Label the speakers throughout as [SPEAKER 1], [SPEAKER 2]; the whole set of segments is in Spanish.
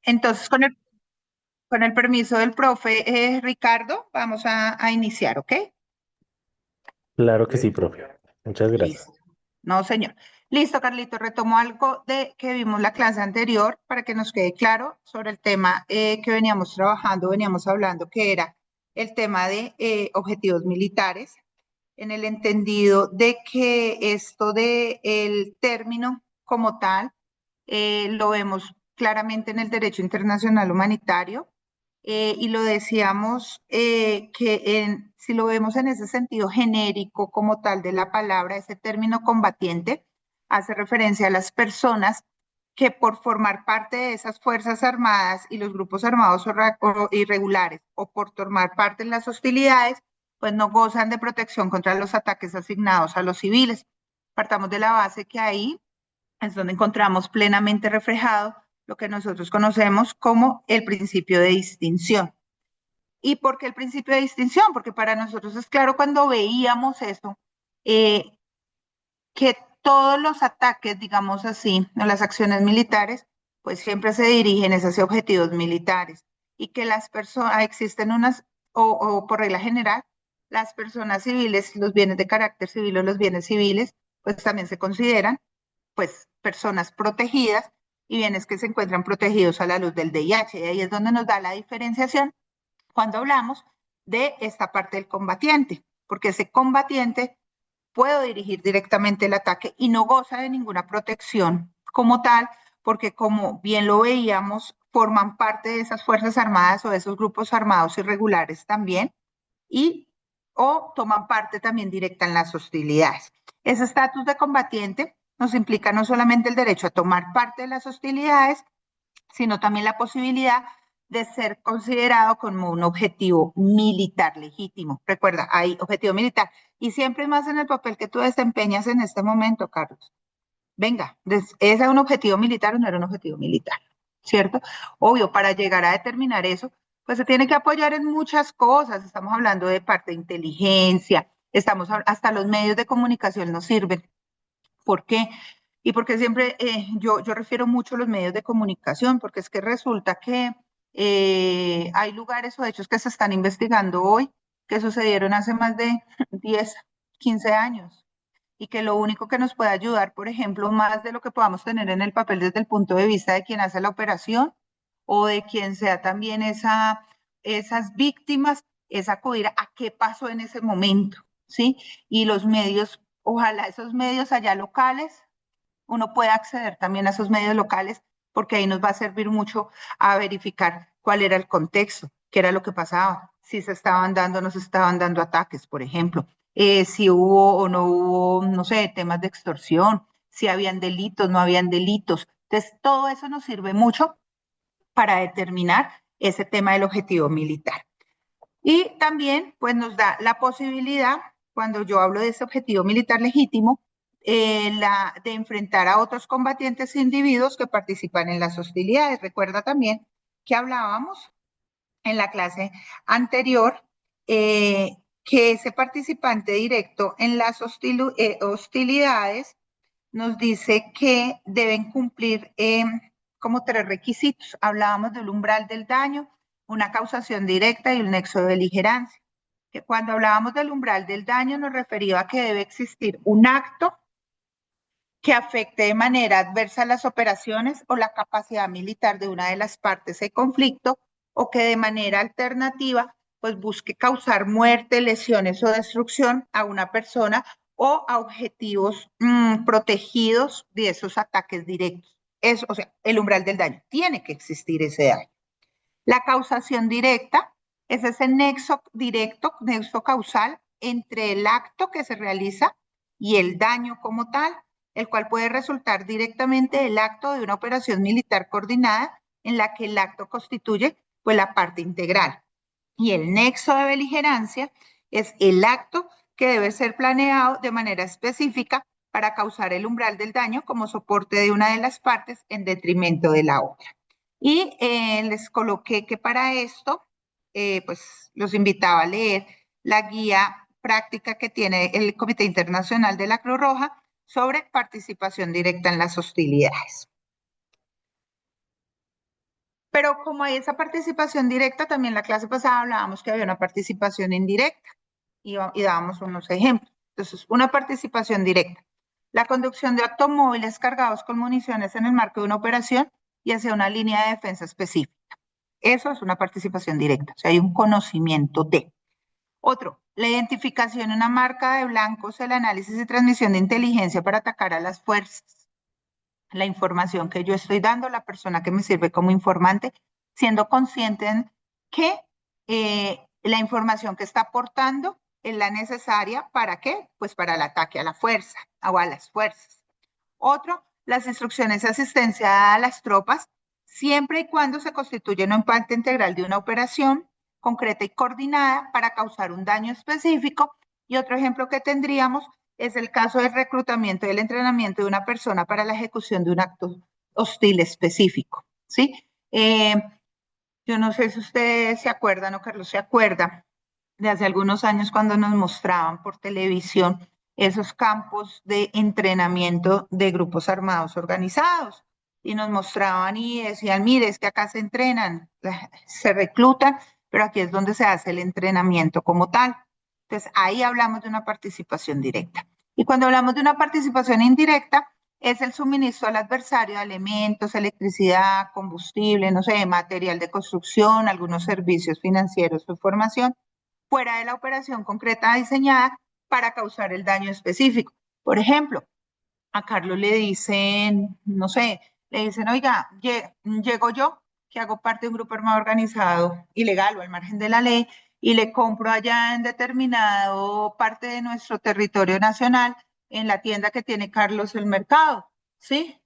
[SPEAKER 1] Entonces, con el permiso del profe Ricardo, vamos a iniciar, ¿ok?
[SPEAKER 2] Claro que sí, profe. Muchas gracias.
[SPEAKER 1] Listo. No, señor. Listo, Carlito. Retomo algo de que vimos la clase anterior para que nos quede claro sobre el tema que veníamos trabajando, veníamos hablando, que era el tema de objetivos militares, en el entendido de que esto de el término como tal lo vemos claramente en el derecho internacional humanitario y lo decíamos si lo vemos en ese sentido genérico como tal de la palabra, ese término combatiente hace referencia a las personas que por formar parte de esas fuerzas armadas y los grupos armados o irregulares o por tomar parte en las hostilidades, pues no gozan de protección contra los ataques asignados a los civiles. Partamos de la base que ahí es donde encontramos plenamente reflejado lo que nosotros conocemos como el principio de distinción. ¿Y por qué el principio de distinción? Porque para nosotros es claro cuando veíamos eso, eh, que todos los ataques, digamos así, o las acciones militares, pues siempre se dirigen hacia objetivos militares y que las personas, existen unas, o por regla general, las personas civiles, los bienes de carácter civil o los bienes civiles, pues también se consideran pues personas protegidas y bienes que se encuentran protegidos a la luz del VIH. Y ahí es donde nos da la diferenciación cuando hablamos de esta parte del combatiente, porque ese combatiente puede dirigir directamente el ataque y no goza de ninguna protección como tal, porque como bien lo veíamos, forman parte de esas fuerzas armadas o de esos grupos armados irregulares también y o toman parte también directa en las hostilidades. Ese estatus de combatiente nos implica no solamente el derecho a tomar parte de las hostilidades, sino también la posibilidad de ser considerado como un objetivo militar legítimo. Recuerda, hay objetivo militar. Y siempre más en el papel que tú desempeñas en este momento, Carlos. Venga, ¿es un objetivo militar o no era un objetivo militar? ¿Cierto? Obvio, para llegar a determinar eso, pues se tiene que apoyar en muchas cosas. Estamos hablando de parte de inteligencia, hasta los medios de comunicación nos sirven. ¿Por qué? Y porque siempre yo refiero mucho a los medios de comunicación, porque es que resulta que hay lugares o hechos que se están investigando hoy que sucedieron hace más de 10, 15 años y que lo único que nos puede ayudar, por ejemplo, más de lo que podamos tener en el papel desde el punto de vista de quien hace la operación o de quien sea también esas víctimas, es acudir a qué pasó en ese momento, ¿sí? Y los medios, ojalá esos medios allá locales, uno pueda acceder también a esos medios locales, porque ahí nos va a servir mucho a verificar cuál era el contexto, qué era lo que pasaba, si se estaban dando o no se estaban dando ataques, por ejemplo, si hubo o no hubo, no sé, temas de extorsión, si habían delitos, no habían delitos. Entonces, todo eso nos sirve mucho para determinar ese tema del objetivo militar. Y también, pues, nos da la posibilidad, cuando yo hablo de ese objetivo militar legítimo, de enfrentar a otros combatientes e individuos que participan en las hostilidades. Recuerda también que hablábamos en la clase anterior que ese participante directo en las hostilidades nos dice que deben cumplir como 3 requisitos. Hablábamos del umbral del daño, una causación directa y un nexo de beligerancia. Que cuando hablábamos del umbral del daño nos refería a que debe existir un acto que afecte de manera adversa las operaciones o la capacidad militar de una de las partes de conflicto o que de manera alternativa pues busque causar muerte, lesiones o destrucción a una persona o a objetivos protegidos de esos ataques directos. Eso, o sea, el umbral del daño. Tiene que existir ese daño. La causación directa es ese nexo directo, nexo causal entre el acto que se realiza y el daño como tal, el cual puede resultar directamente del acto de una operación militar coordinada en la que el acto constituye pues la parte integral. Y el nexo de beligerancia es el acto que debe ser planeado de manera específica para causar el umbral del daño como soporte de una de las partes en detrimento de la otra. Y les coloqué que para esto, pues los invitaba a leer la guía práctica que tiene el Comité Internacional de la Cruz Roja sobre participación directa en las hostilidades. Pero como hay esa participación directa, también la clase pasada hablábamos que había una participación indirecta y dábamos unos ejemplos. Entonces, una participación directa. La conducción de automóviles cargados con municiones en el marco de una operación y hacia una línea de defensa específica. Eso es una participación directa, o sea, hay un conocimiento de. Otro, la identificación de una marca de blancos, el análisis y transmisión de inteligencia para atacar a las fuerzas. La información que yo estoy dando, la persona que me sirve como informante, siendo consciente en que la información que está aportando es la necesaria ¿para qué? Pues para el ataque a la fuerza o a las fuerzas. Otro, las instrucciones de asistencia a las tropas, siempre y cuando se constituyen un parte integral de una operación concreta y coordinada para causar un daño específico. Y otro ejemplo que tendríamos es el caso del reclutamiento y el entrenamiento de una persona para la ejecución de un acto hostil específico, ¿sí? Yo no sé si ustedes se acuerdan o Carlos se acuerda de hace algunos años cuando nos mostraban por televisión esos campos de entrenamiento de grupos armados organizados y nos mostraban y decían, mire, es que acá se entrenan, se reclutan, pero aquí es donde se hace el entrenamiento como tal. Entonces, ahí hablamos de una participación directa. Y cuando hablamos de una participación indirecta, es el suministro al adversario de alimentos, electricidad, combustible, no sé, material de construcción, algunos servicios financieros o formación, fuera de la operación concreta diseñada para causar el daño específico. Por ejemplo, a Carlos le dicen, no sé, le dicen, oiga, llego yo, que hago parte de un grupo armado organizado ilegal o al margen de la ley, y le compro allá en determinado parte de nuestro territorio nacional, en la tienda que tiene Carlos el mercado, ¿sí?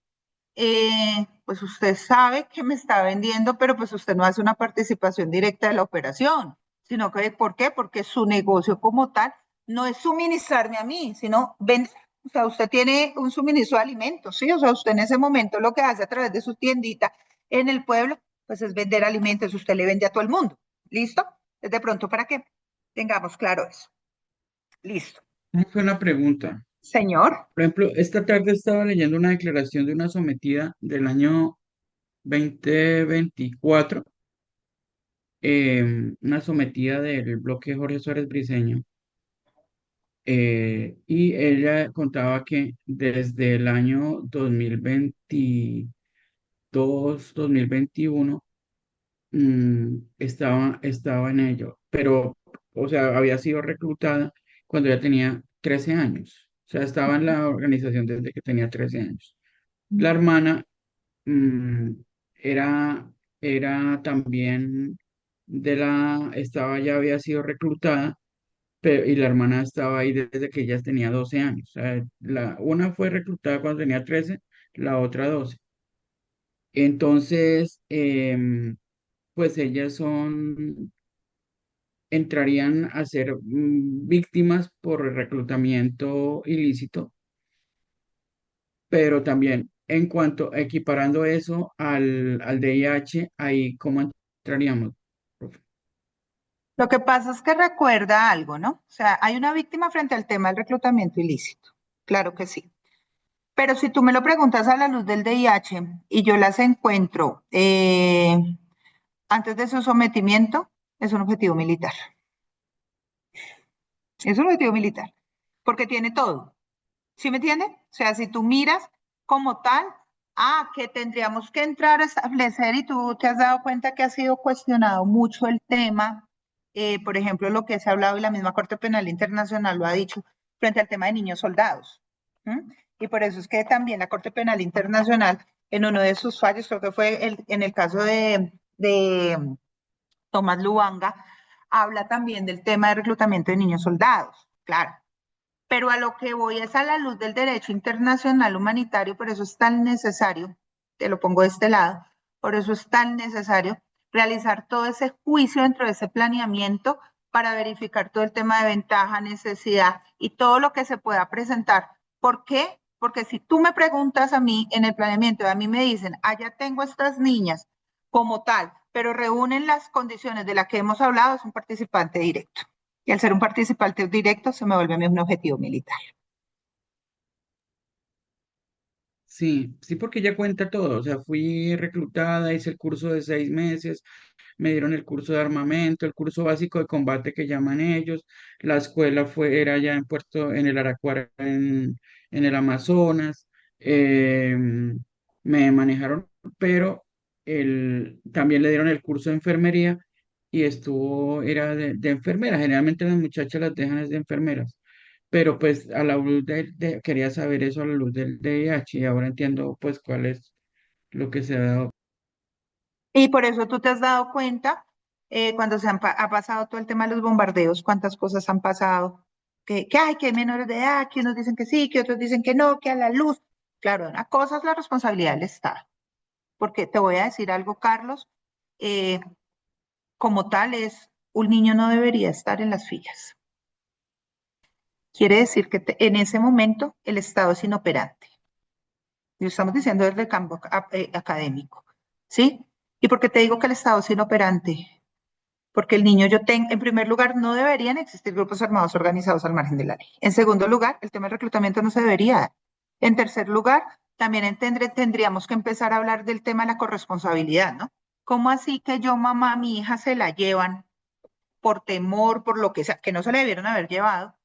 [SPEAKER 1] Pues usted sabe que me está vendiendo, pero pues usted no hace una participación directa de la operación, sino que, ¿por qué? Porque su negocio como tal no es suministrarme a mí, sino vender. O sea, usted tiene un suministro de alimentos, ¿sí? O sea, usted en ese momento lo que hace a través de su tiendita en el pueblo, pues es vender alimentos, usted le vende a todo el mundo. ¿Listo? De pronto para que tengamos claro eso. Listo.
[SPEAKER 3] ¿Cómo fue la pregunta?
[SPEAKER 1] Señor.
[SPEAKER 3] Por ejemplo, esta tarde estaba leyendo una declaración de una sometida del año 2024, una sometida del bloque Jorge Suárez Briceño, y ella contaba que desde el año 2022, 2021, estaba en ello, pero, o sea, había sido reclutada cuando ya tenía 13 años, o sea, estaba en la organización desde que tenía 13 años. La hermana mm, era, era también ya había sido reclutada, pero, y la hermana estaba ahí desde que ella tenía 12 años. O sea, una fue reclutada cuando tenía 13, la otra 12. Entonces, pues ellas entrarían a ser víctimas por reclutamiento ilícito, pero también en cuanto equiparando eso al VIH, ahí cómo entraríamos, profe?
[SPEAKER 1] Lo que pasa es que recuerda algo, ¿no? O sea, hay una víctima frente al tema del reclutamiento ilícito. Claro que sí. Pero si tú me lo preguntas a la luz del VIH y yo las encuentro antes de su sometimiento, es un objetivo militar. Es un objetivo militar. Porque tiene todo. ¿Sí me entiende? O sea, si tú miras como tal, que tendríamos que entrar a establecer y tú te has dado cuenta que ha sido cuestionado mucho el tema, por ejemplo, lo que se ha hablado y la misma Corte Penal Internacional lo ha dicho frente al tema de niños soldados. ¿Mm? Y por eso es que también la Corte Penal Internacional, en uno de sus fallos, creo que fue en el caso de Tomás Lubanga, habla también del tema de reclutamiento de niños soldados. Claro, pero a lo que voy es a la luz del derecho internacional humanitario, por eso es tan necesario, te lo pongo de este lado, por eso es tan necesario realizar todo ese juicio dentro de ese planeamiento para verificar todo el tema de ventaja, necesidad y todo lo que se pueda presentar. ¿Por qué? Porque si tú me preguntas a mí en el planeamiento, a mí me dicen, allá tengo estas niñas como tal, pero reúnen las condiciones de las que hemos hablado, es un participante directo. Y al ser un participante directo, se me vuelve a mí un objetivo militar.
[SPEAKER 3] Sí, sí, porque ya cuenta todo. O sea, fui reclutada, hice el curso de 6 meses, me dieron el curso de armamento, el curso básico de combate que llaman ellos. La escuela era ya en el Araraquara, en el Amazonas. eh, Me manejaron, pero también le dieron el curso de enfermería y era de enfermera. Generalmente las muchachas las dejan es de enfermeras. Pero pues a la luz quería saber eso a la luz del DIH y ahora entiendo pues cuál es lo que se ha dado.
[SPEAKER 1] Y por eso tú te has dado cuenta, cuando ha pasado todo el tema de los bombardeos, cuántas cosas han pasado, que hay menores de edad, que unos dicen que sí, que otros dicen que no, que a la luz. Claro, una cosa es la responsabilidad del Estado, porque te voy a decir algo, Carlos, eh, como tal es, un niño no debería estar en las filas. Quiere decir que en ese momento el Estado es inoperante. Y lo estamos diciendo desde el campo académico, ¿sí? ¿Y por qué te digo que el Estado es inoperante? Porque el niño yo tengo, en primer lugar, no deberían existir grupos armados organizados al margen de la ley. En segundo lugar, el tema del reclutamiento no se debería dar. En tercer lugar, también tendríamos que empezar a hablar del tema de la corresponsabilidad, ¿no? ¿Cómo así que yo, mamá, mi hija se la llevan por temor, por lo que sea, que no se le debieron haber llevado,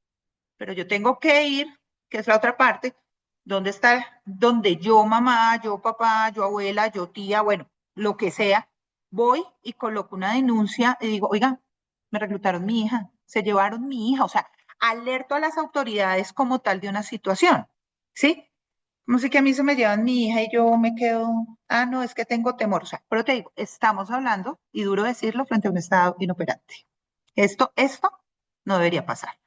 [SPEAKER 1] pero yo tengo que ir, que es la otra parte, ¿dónde está, donde yo, mamá, yo, papá, yo, abuela, yo, tía, bueno, lo que sea, voy y coloco una denuncia y digo, oiga, me reclutaron mi hija, se llevaron mi hija, o sea, alerto a las autoridades como tal de una situación, ¿sí? Como si que a mí se me llevan mi hija y yo me quedo, ah, no, es que tengo temor, o sea, pero te digo, estamos hablando, y duro decirlo, frente a un Estado inoperante. Esto no debería pasar.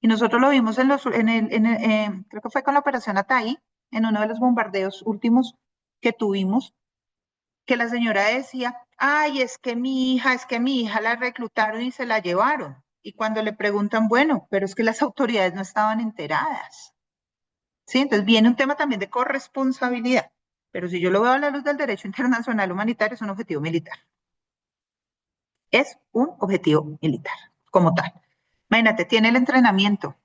[SPEAKER 1] Y nosotros lo vimos creo que fue con la Operación Ataí, en uno de los bombardeos últimos que tuvimos, que la señora decía, ay, es que mi hija la reclutaron y se la llevaron. Y cuando le preguntan, bueno, pero es que las autoridades no estaban enteradas. ¿Sí? Entonces viene un tema también de corresponsabilidad. Pero si yo lo veo a la luz del derecho internacional humanitario, es un objetivo militar. Es un objetivo militar, como tal. Imagínate, tiene el entrenamiento,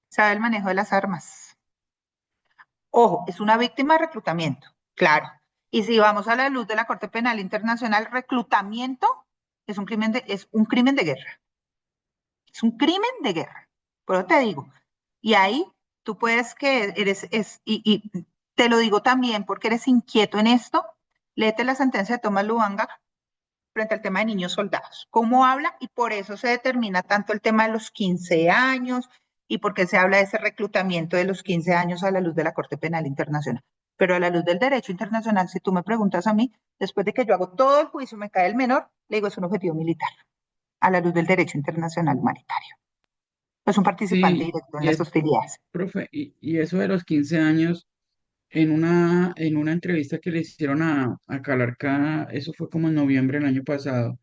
[SPEAKER 1] sabe el manejo de las armas. Ojo, es una víctima de reclutamiento, claro. Y si vamos a la luz de la Corte Penal Internacional, reclutamiento es un crimen de guerra. Es un crimen de guerra. Por eso te digo. Y ahí tú puedes que y te lo digo también porque eres inquieto en esto, léete la sentencia de Thomas Lubanga frente al tema de niños soldados. ¿Cómo habla? Y por eso se determina tanto el tema de los 15 años y por qué se habla de ese reclutamiento de los 15 años a la luz de la Corte Penal Internacional. Pero a la luz del derecho internacional, si tú me preguntas a mí, después de que yo hago todo el juicio, me cae el menor, le digo, es un objetivo militar, a la luz del derecho internacional humanitario. Es un participante
[SPEAKER 3] Sí,
[SPEAKER 1] directo en las hostilidades.
[SPEAKER 3] profe, y eso de los 15 años, en una entrevista que le hicieron a Calarca, eso fue como en noviembre del año pasado,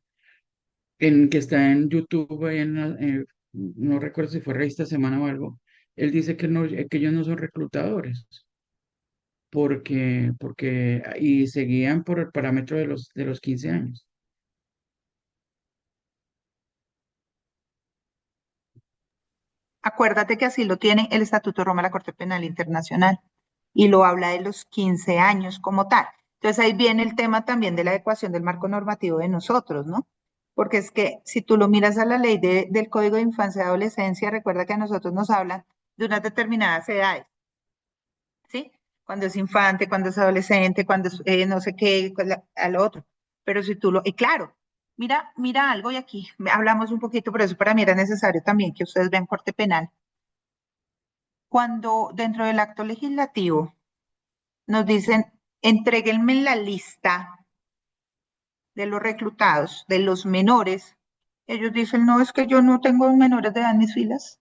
[SPEAKER 3] en que está en YouTube, ahí no recuerdo si fue Revista Semana o algo, él dice que ellos no son reclutadores, y seguían por el parámetro de los 15 años.
[SPEAKER 1] Acuérdate que así lo tiene el Estatuto de Roma de la Corte Penal Internacional y lo habla de los 15 años como tal. Entonces ahí viene el tema también de la adecuación del marco normativo de nosotros, ¿no? Porque es que si tú lo miras a la ley del Código de Infancia y Adolescencia, recuerda que a nosotros nos hablan de unas determinadas edades, ¿sí? Cuando es infante, cuando es adolescente, cuando es no sé qué, al otro. Pero si tú y claro, mira algo y aquí hablamos un poquito, por eso para mí era necesario también que ustedes vean corte penal. Cuando dentro del acto legislativo nos dicen, entréguenme la lista de los reclutados, de los menores, ellos dicen, no, es que yo no tengo menores de edad en mis filas.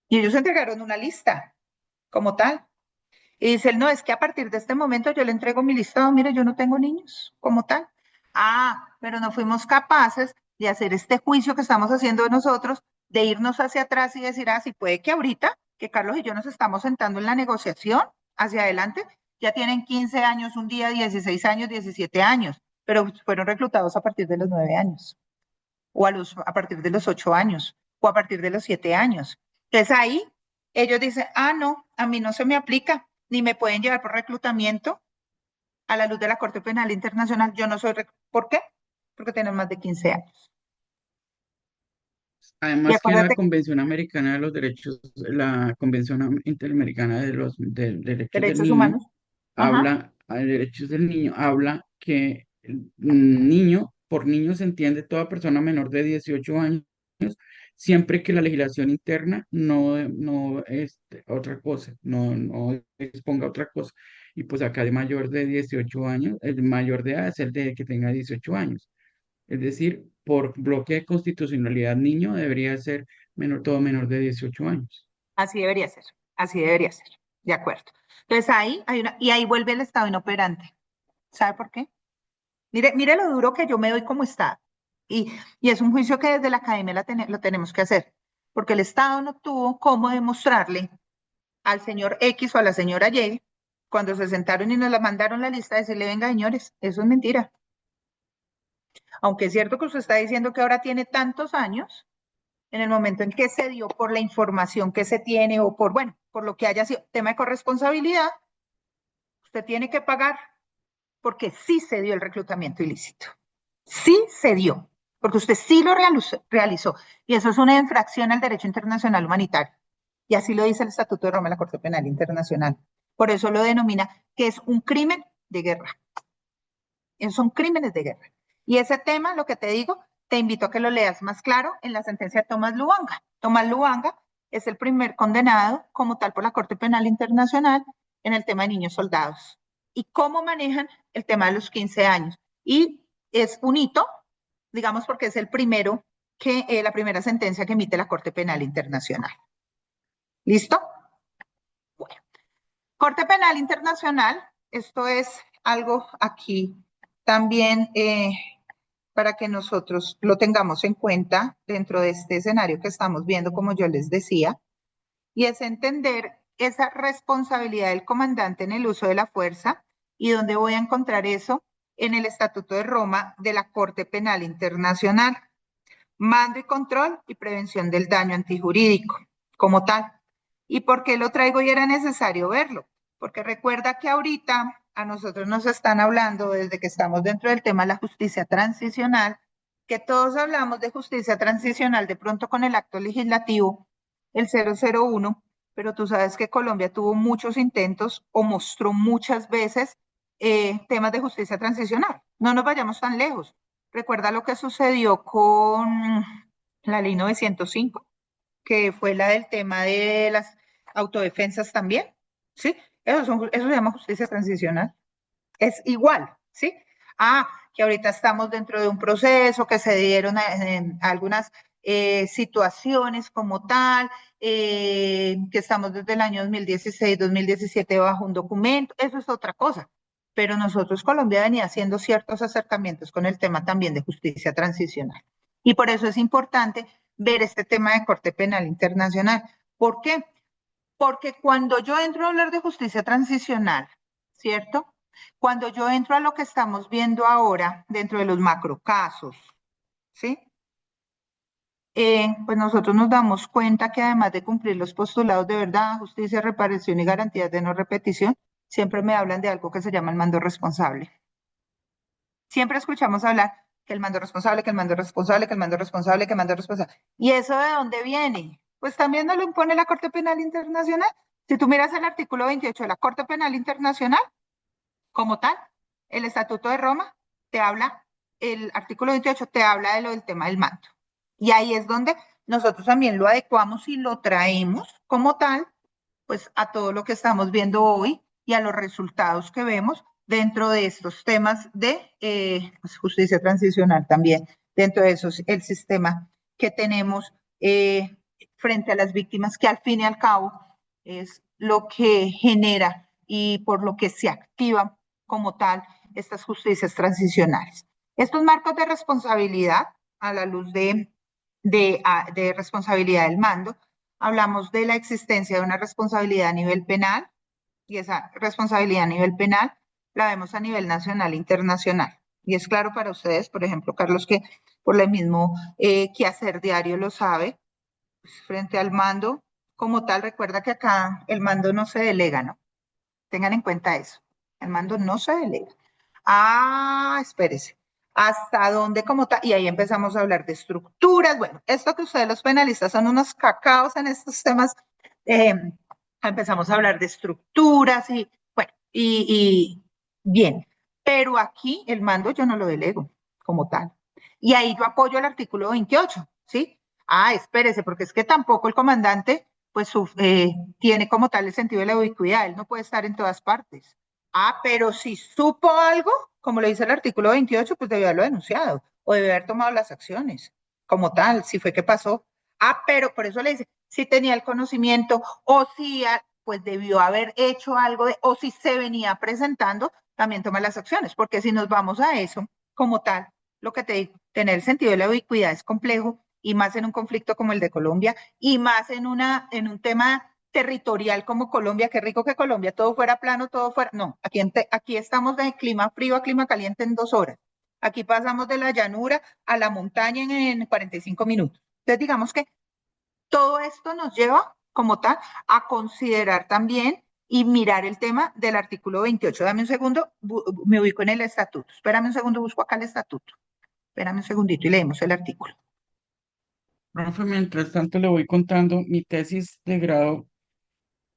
[SPEAKER 1] Y ellos entregaron una lista como tal. Y dicen, no, es que a partir de este momento yo le entrego mi listado, mire, yo no tengo niños como tal. Ah, pero no fuimos capaces de hacer este juicio que estamos haciendo nosotros, de irnos hacia atrás y decir, ah, sí, puede que ahorita, que Carlos y yo nos estamos sentando en la negociación hacia adelante, ya tienen 15 años, un día 16 años, 17 años, pero fueron reclutados a partir de los 9 años, o a partir de los 8 años, o a partir de los 7 años. Entonces ahí ellos dicen, ah, no, a mí no se me aplica, ni me pueden llevar por reclutamiento a la luz de la Corte Penal Internacional. Yo no soy, ¿por qué? Porque tengo más de 15 años. Y
[SPEAKER 3] Además que la
[SPEAKER 1] acuérdate,
[SPEAKER 3] Convención Americana de los Derechos, la Convención Interamericana de los Derechos del
[SPEAKER 1] derechos
[SPEAKER 3] Niño,
[SPEAKER 1] humanos. Ajá.
[SPEAKER 3] habla, a derechos del niño, habla que el niño, por niño se entiende toda persona menor de 18 años, siempre que la legislación interna no es otra cosa, no exponga otra cosa. Y pues acá de mayor de 18 años, el mayor de edad es el de que tenga 18 años. Es decir, por bloque de constitucionalidad, niño debería ser todo menor de 18 años.
[SPEAKER 1] Así debería ser, así debería ser, de acuerdo. Entonces ahí hay una, y ahí vuelve el Estado inoperante. ¿Sabe por qué? Mire lo duro que yo me doy como Estado. Y es un juicio que desde la academia lo tenemos que hacer, porque el Estado no tuvo cómo demostrarle al señor X o a la señora Y, cuando se sentaron y nos la mandaron la lista, decirle, venga, señores, eso es mentira. Aunque es cierto que usted está diciendo que ahora tiene tantos años, en el momento en que se dio por la información que se tiene o por, bueno, por lo que haya sido tema de corresponsabilidad, usted tiene que pagar porque sí se dio el reclutamiento ilícito. Sí se dio, porque usted sí lo realizó. Y eso es una infracción al derecho internacional humanitario. Y así lo dice el Estatuto de Roma de la Corte Penal Internacional. Por eso lo denomina que es un crimen de guerra. Esos son crímenes de guerra. Y ese tema, lo que te digo, te invito a que lo leas más claro en la sentencia de Tomás Lubanga. Tomás Lubanga es el primer condenado como tal por la Corte Penal Internacional en el tema de niños soldados. Y cómo manejan el tema de los 15 años. Y es un hito, digamos, porque es el primero la primera sentencia que emite la Corte Penal Internacional. ¿Listo? Bueno. Corte Penal Internacional, esto es algo aquí también para que nosotros lo tengamos en cuenta dentro de este escenario que estamos viendo, como yo les decía, y es entender esa responsabilidad del comandante en el uso de la fuerza y dónde voy a encontrar eso en el Estatuto de Roma de la Corte Penal Internacional. Mando y control y prevención del daño antijurídico como tal. ¿Y por qué lo traigo y era necesario verlo? Porque recuerda que ahorita a nosotros nos están hablando desde que estamos dentro del tema de la justicia transicional, que todos hablamos de justicia transicional de pronto con el acto legislativo, el 001, pero tú sabes que Colombia tuvo muchos intentos o mostró muchas veces temas de justicia transicional. No nos vayamos tan lejos. Recuerda lo que sucedió con la ley 905, que fue la del tema de las autodefensas también, ¿sí? Eso se llama justicia transicional. Es igual, ¿sí? Que ahorita estamos dentro de un proceso, que se dieron en algunas situaciones como tal, que estamos desde el año 2016, 2017 bajo un documento, eso es otra cosa. Pero nosotros, Colombia, venía haciendo ciertos acercamientos con el tema también de justicia transicional. Y por eso es importante ver este tema de Corte Penal Internacional. ¿Por qué? Porque cuando yo entro a hablar de justicia transicional, ¿cierto? Cuando yo entro a lo que estamos viendo ahora dentro de los macrocasos, ¿sí? Pues nosotros nos damos cuenta que además de cumplir los postulados de verdad, justicia, reparación y garantías de no repetición, siempre me hablan de algo que se llama el mando responsable. Siempre escuchamos hablar que el mando responsable, que el mando responsable, que el mando responsable, que el mando responsable. ¿Y eso de dónde viene? Pues también nos lo impone la Corte Penal Internacional. Si tú miras el artículo 28 de la Corte Penal Internacional, como tal, el Estatuto de Roma te habla, el artículo 28 te habla de lo del tema del mando. Y ahí es donde nosotros también lo adecuamos y lo traemos como tal, pues a todo lo que estamos viendo hoy y a los resultados que vemos dentro de estos temas de pues, justicia transicional también, dentro de esos, el sistema que tenemos frente a las víctimas, que al fin y al cabo es lo que genera y por lo que se activan como tal estas justicias transicionales. Estos marcos de responsabilidad a la luz de responsabilidad del mando, hablamos de la existencia de una responsabilidad a nivel penal y esa responsabilidad a nivel penal la vemos a nivel nacional e internacional. Y es claro para ustedes, por ejemplo, Carlos, que por lo mismo quehacer diario lo sabe, pues, frente al mando como tal, recuerda que acá el mando no se delega, ¿no? Tengan en cuenta eso. El mando no se delega. Espérese. ¿Hasta dónde como tal? Y ahí empezamos a hablar de estructuras. Bueno, esto que ustedes los penalistas son unos cacaos en estos temas. eh, Empezamos a hablar de estructuras y bueno, y bien. Pero aquí el mando yo no lo delego como tal. Y ahí yo apoyo el artículo 28, ¿sí? Espérese, porque es que tampoco el comandante pues tiene como tal el sentido de la ubicuidad, él no puede estar en todas partes. Pero si supo algo, como lo dice el artículo 28, pues debió haberlo denunciado o debió haber tomado las acciones como tal, si fue que pasó. Pero por eso le dice, si tenía el conocimiento o si pues debió haber hecho algo, o si se venía presentando, también toma las acciones, porque si nos vamos a eso como tal, lo que te digo, tener el sentido de la ubicuidad es complejo y más en un conflicto como el de Colombia y más en un tema territorial como Colombia, qué rico que Colombia todo fuera plano, todo fuera, no, aquí estamos de clima frío a clima caliente en 2 horas. Aquí pasamos de la llanura a la montaña en 45 minutos. Entonces, digamos que todo esto nos lleva, como tal, a considerar también y mirar el tema del artículo 28. Dame un segundo, me ubico en el estatuto. Espérame un segundo, busco acá el estatuto. Espérame un segundito y leemos el artículo.
[SPEAKER 3] Profe, mientras tanto le voy contando mi tesis de grado,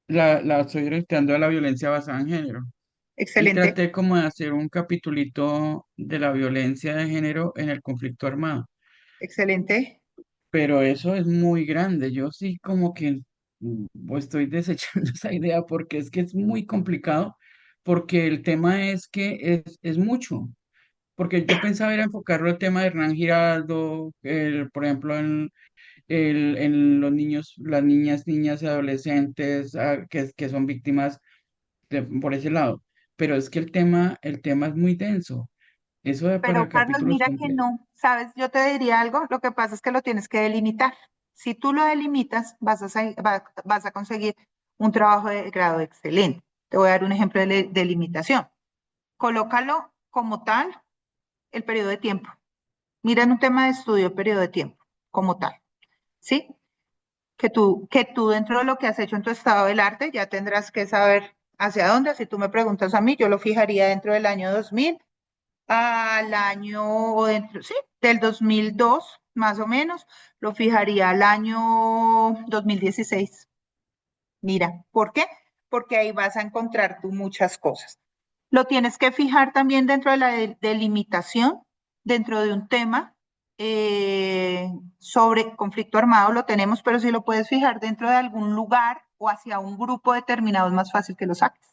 [SPEAKER 3] la estoy orientando a la violencia basada en género. Y
[SPEAKER 1] Excelente,
[SPEAKER 3] traté como de hacer un capitulito de la violencia de género en el conflicto armado.
[SPEAKER 1] excelente.
[SPEAKER 3] Pero eso es muy grande. Yo sí como que estoy desechando esa idea porque es que es muy complicado, porque el tema es que es mucho. Porque yo pensaba era enfocarlo al tema de Hernán Giraldo, por ejemplo, en los niños, las niñas y adolescentes que son víctimas por ese lado. Pero es que el tema es muy denso. Eso para
[SPEAKER 1] Pero
[SPEAKER 3] el
[SPEAKER 1] Carlos,
[SPEAKER 3] capítulo es
[SPEAKER 1] mira que
[SPEAKER 3] complejo.
[SPEAKER 1] no, sabes, yo te diría algo, lo que pasa es que lo tienes que delimitar. Si tú lo delimitas, vas a conseguir un trabajo de grado excelente. Te voy a dar un ejemplo de delimitación. Colócalo como tal el periodo de tiempo. Mira en un tema de estudio, periodo de tiempo, como tal, ¿sí? Que tú dentro de lo que has hecho en tu estado del arte ya tendrás que saber hacia dónde. Si tú me preguntas a mí, yo lo fijaría dentro del año 2000 al año, o dentro, sí, del 2002 más o menos, lo fijaría al año 2016. Mira, ¿por qué? Porque ahí vas a encontrar tú muchas cosas. Lo tienes que fijar también dentro de la delimitación, dentro de un tema sobre conflicto armado, lo tenemos, pero si lo puedes fijar dentro de algún lugar o hacia un grupo determinado, es más fácil que lo saques.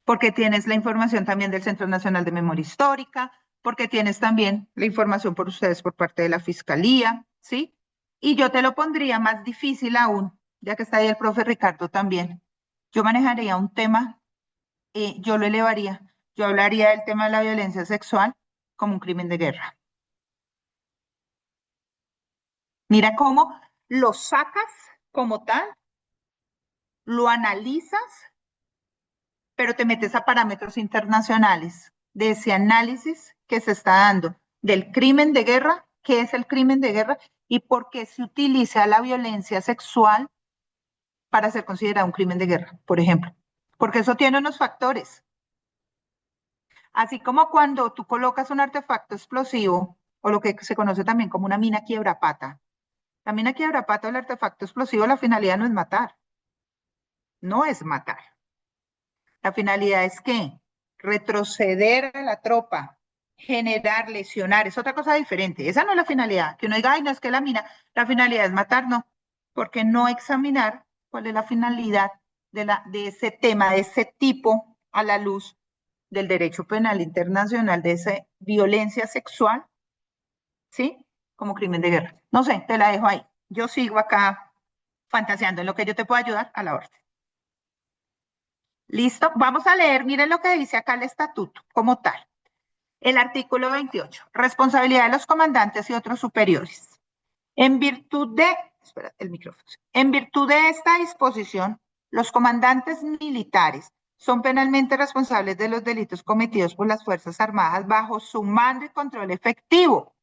[SPEAKER 1] Porque tienes la información también del Centro Nacional de Memoria Histórica, porque tienes también la información por ustedes por parte de la Fiscalía, ¿sí? Y yo te lo pondría más difícil aún, ya que está ahí el profe Ricardo también. Yo manejaría un tema, yo lo elevaría, yo hablaría del tema de la violencia sexual como un crimen de guerra. Mira cómo lo sacas como tal, lo analizas, pero te metes a parámetros internacionales de ese análisis que se está dando del crimen de guerra, qué es el crimen de guerra y por qué se utiliza la violencia sexual para ser considerado un crimen de guerra, por ejemplo. Porque eso tiene unos factores. Así como cuando tú colocas un artefacto explosivo, o lo que se conoce también como una mina quiebrapata. La mina quiebrapata o el artefacto explosivo, la finalidad no es matar, no es matar. La finalidad es que retroceder a la tropa, generar, lesionar, es otra cosa diferente. Esa no es la finalidad. Que uno diga, ay, no es que la finalidad es matar, no. Porque no examinar cuál es la finalidad de ese tema, de ese tipo, a la luz del derecho penal internacional, de esa violencia sexual, ¿sí? Como crimen de guerra. No sé, te la dejo ahí. Yo sigo acá fantaseando en lo que yo te puedo ayudar a la orden. ¿Listo? Vamos a leer, miren lo que dice acá el estatuto como tal. El artículo 28, responsabilidad de los comandantes y otros superiores. En virtud de, espera, el micrófono. En virtud de esta disposición, los comandantes militares son penalmente responsables de los delitos cometidos por las Fuerzas Armadas bajo su mando y control efectivo,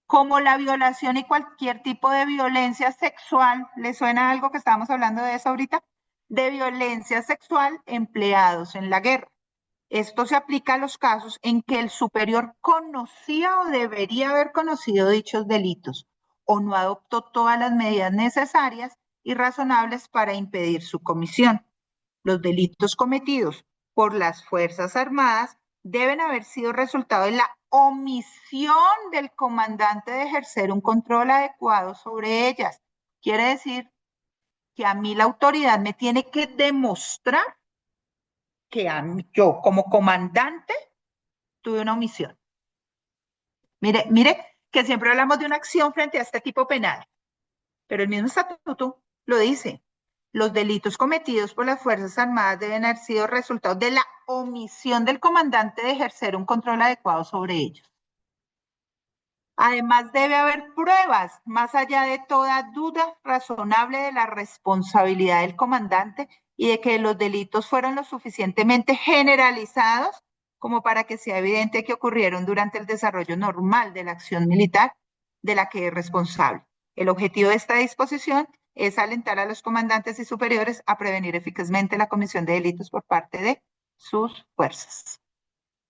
[SPEAKER 1] como la violación y cualquier tipo de violencia sexual. ¿Le suena algo que estábamos hablando de eso ahorita? de violencia sexual empleados en la guerra. Esto se aplica a los casos en que el superior conocía o debería haber conocido dichos delitos o no adoptó todas las medidas necesarias y razonables para impedir su comisión. Los delitos cometidos por las Fuerzas Armadas deben haber sido resultado de la omisión del comandante de ejercer un control adecuado sobre ellas. Quiere decir que a mí la autoridad me tiene que demostrar que yo como comandante tuve una omisión. Mire que siempre hablamos de una acción frente a este tipo penal, pero el mismo estatuto lo dice. Los delitos cometidos por las Fuerzas Armadas deben haber sido resultado de la omisión del comandante de ejercer un control adecuado sobre ellos. Además, debe haber pruebas, más allá de toda duda razonable, de la responsabilidad del comandante y de que los delitos fueron lo suficientemente generalizados como para que sea evidente que ocurrieron durante el desarrollo normal de la acción militar de la que es responsable. El objetivo de esta disposición es alentar a los comandantes y superiores a prevenir eficazmente la comisión de delitos por parte de sus fuerzas.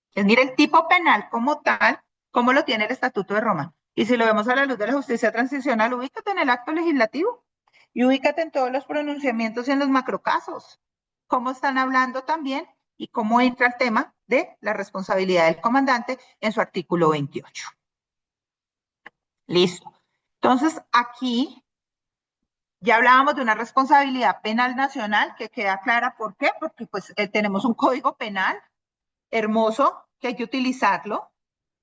[SPEAKER 1] Entonces, mire el tipo penal como tal, cómo lo tiene el Estatuto de Roma. Y si lo vemos a la luz de la justicia transicional, ubícate en el acto legislativo y ubícate en todos los pronunciamientos y en los macrocasos. Cómo están hablando también y cómo entra el tema de la responsabilidad del comandante en su artículo 28. Listo. Entonces, aquí ya hablábamos de una responsabilidad penal nacional que queda clara. ¿Por qué? Porque pues tenemos un código penal hermoso que hay que utilizarlo,